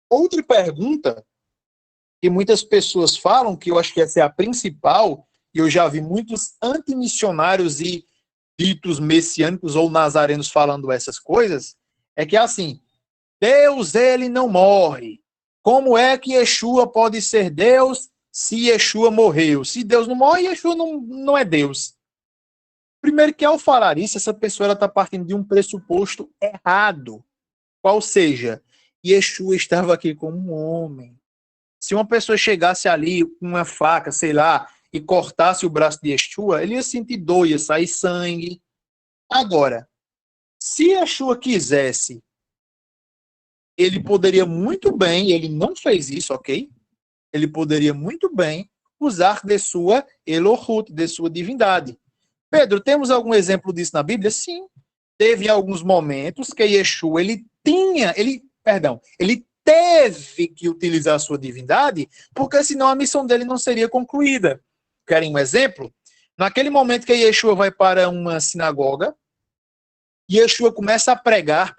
Outra pergunta que muitas pessoas falam, que eu acho que essa é a principal, e eu já vi muitos antimissionários e ditos messiânicos ou nazarenos falando essas coisas, é que assim, Deus, ele não morre. Como é que Yeshua pode ser Deus se Yeshua morreu? Se Deus não morre, Yeshua não é Deus. Primeiro que ao falar isso, essa pessoa está partindo de um pressuposto errado. Qual seja, Yeshua estava aqui como um homem. Se uma pessoa chegasse ali com uma faca, sei lá, e cortasse o braço de Yeshua, ele ia sentir dor, ia sair sangue. Agora, se Yeshua quisesse, ele poderia muito bem, ele não fez isso, ok? Ele poderia muito bem usar de sua Elohut, de sua divindade. Pedro, temos algum exemplo disso na Bíblia? Sim. Teve alguns momentos que Yeshua, ele teve que utilizar a sua divindade, porque senão a missão dele não seria concluída. Querem um exemplo? Naquele momento que Yeshua vai para uma sinagoga, Yeshua começa a pregar,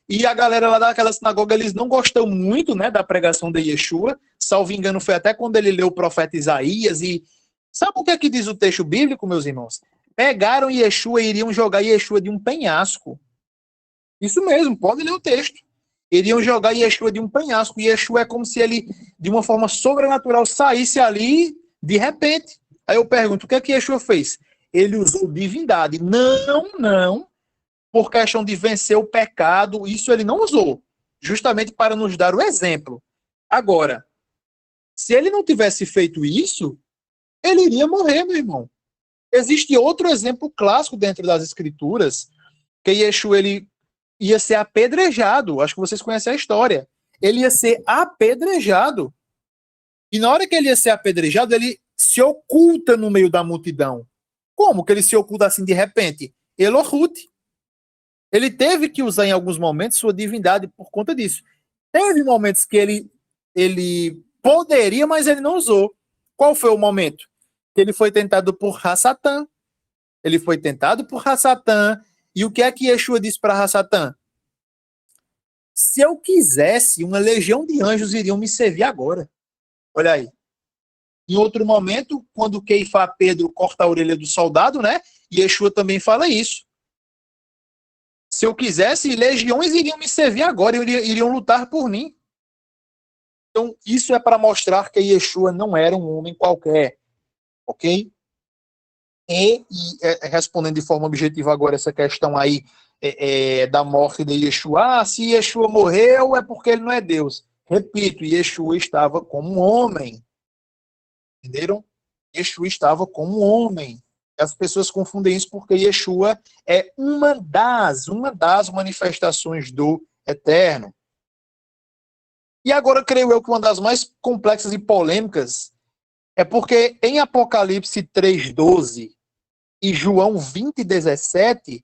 e a galera lá daquela sinagoga, eles não gostam muito, né, da pregação de Yeshua. Salvo engano, foi até quando ele leu o profeta Isaías. E sabe o que é que diz o texto bíblico, meus irmãos? Pegaram Yeshua e iriam jogar Yeshua de um penhasco. Isso mesmo, pode ler o texto. Iriam jogar Yeshua de um penhasco. Yeshua é como se ele, de uma forma sobrenatural, saísse ali de repente. Aí eu pergunto, o que é que Yeshua fez? Ele usou divindade. Não. Por questão de vencer o pecado, isso ele não usou. Justamente para nos dar o exemplo. Agora, se ele não tivesse feito isso, ele iria morrer, meu irmão. Existe outro exemplo clássico dentro das Escrituras, que Yeshua, ele ia ser apedrejado. Acho que vocês conhecem a história. Ele ia ser apedrejado. E na hora que ele ia ser apedrejado, ele se oculta no meio da multidão. Como que ele se oculta assim de repente? Elohut. Ele teve que usar em alguns momentos sua divindade por conta disso. Teve momentos que ele poderia, mas ele não usou. Qual foi o momento? Ele foi tentado por Hassatã. Ele foi tentado por Hassatã. E o que é que Yeshua disse para Hassatã? Se eu quisesse, uma legião de anjos iriam me servir agora. Olha aí. Em outro momento, quando Keifá Pedro corta a orelha do soldado, né? Yeshua também fala isso. Se eu quisesse, legiões iriam me servir agora, iriam lutar por mim. Então, isso é para mostrar que Yeshua não era um homem qualquer, ok? Respondendo de forma objetiva agora essa questão aí da morte de Yeshua, se Yeshua morreu é porque ele não é Deus. Repito, Yeshua estava como um homem. Entenderam? Yeshua estava como um homem. As pessoas confundem isso porque Yeshua é uma das manifestações do Eterno. E agora, creio eu que uma das mais complexas e polêmicas é porque em Apocalipse 3:12 e João 20:17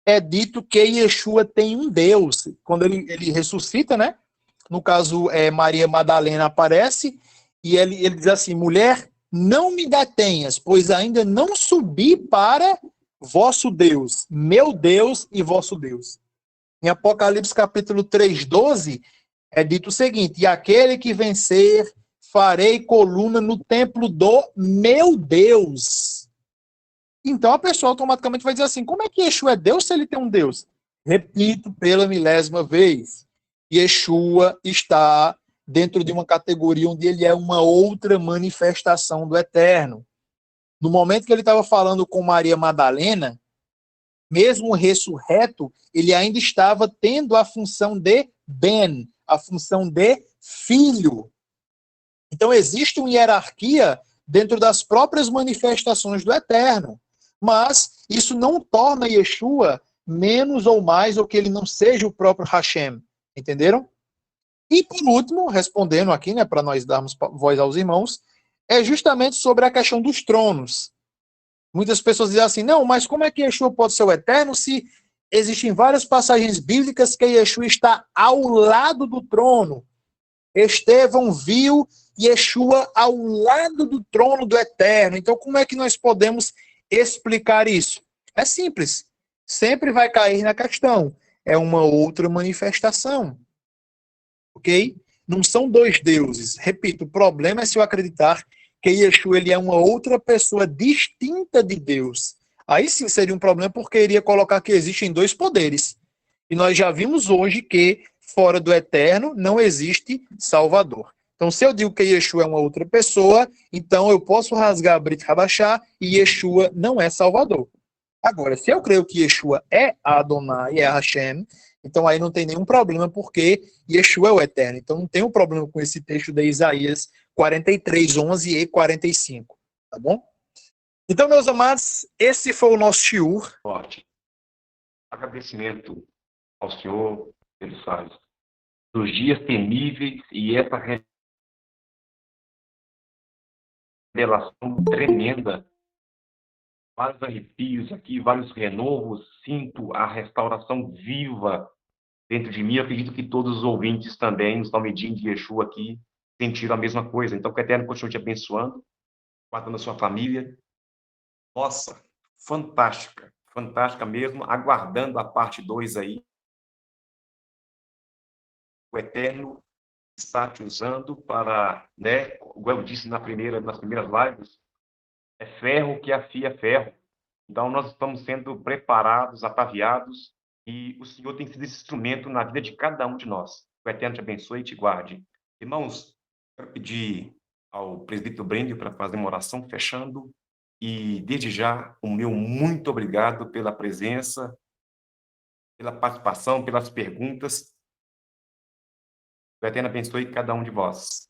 é dito que Yeshua tem um Deus. Quando ele ressuscita, né? No caso, Maria Madalena aparece e ele diz assim, mulher, não me detenhas, pois ainda não subi para vosso Deus, meu Deus e vosso Deus. Em Apocalipse capítulo 3:12 é dito o seguinte, e aquele que vencer, farei coluna no templo do meu Deus. Então a pessoa automaticamente vai dizer assim, como é que Yeshua é Deus se ele tem um Deus? Repito pela milésima vez, Yeshua está dentro de uma categoria onde ele é uma outra manifestação do Eterno. No momento que ele estava falando com Maria Madalena, mesmo ressurreto, ele ainda estava tendo a função de Ben, a função de filho. Então existe uma hierarquia dentro das próprias manifestações do Eterno. Mas isso não torna Yeshua menos ou mais ou que ele não seja o próprio Hashem. Entenderam? E por último, respondendo aqui, né, para nós darmos voz aos irmãos, é justamente sobre a questão dos tronos. Muitas pessoas dizem assim, não, mas como é que Yeshua pode ser o Eterno se existem várias passagens bíblicas que Yeshua está ao lado do trono? Estevão viu Yeshua ao lado do trono do Eterno. Então, como é que nós podemos explicar isso? É simples. Sempre vai cair na questão. É uma outra manifestação. Ok? Não são dois deuses. Repito, o problema é se eu acreditar que Yeshua ele é uma outra pessoa distinta de Deus. Aí sim seria um problema porque iria colocar que existem dois poderes. E nós já vimos hoje que fora do Eterno não existe Salvador. Então, se eu digo que Yeshua é uma outra pessoa, então eu posso rasgar a Brit Rabachá e Yeshua não é Salvador. Agora, se eu creio que Yeshua é Adonai, é Hashem, então aí não tem nenhum problema, porque Yeshua é o Eterno. Então não tem um problema com esse texto de Isaías 43, 11 e 45. Tá bom? Então, meus amados, esse foi o nosso shiur. Forte. Agradecimento ao Senhor, ele faz dos dias temíveis e essa revelação tremenda. Vários arrepios aqui, vários renovos, sinto a restauração viva dentro de mim. Eu acredito que todos os ouvintes também, os Talmidim de Yeshua aqui, sentiram a mesma coisa. Então, que o Eterno continue te abençoando, guardando a sua família. Nossa, fantástica, fantástica mesmo, aguardando a parte 2 aí. O Eterno está te usando para, né, como eu disse nas primeiras lives, é ferro que afia ferro. Então, nós estamos sendo preparados, ataviados, e o Senhor tem sido esse instrumento na vida de cada um de nós. O Eterno te abençoe e te guarde. Irmãos, quero pedir ao presbítero Brêndio para fazer uma oração fechando, e desde já, o meu muito obrigado pela presença, pela participação, pelas perguntas. O Eterno abençoe cada um de vós.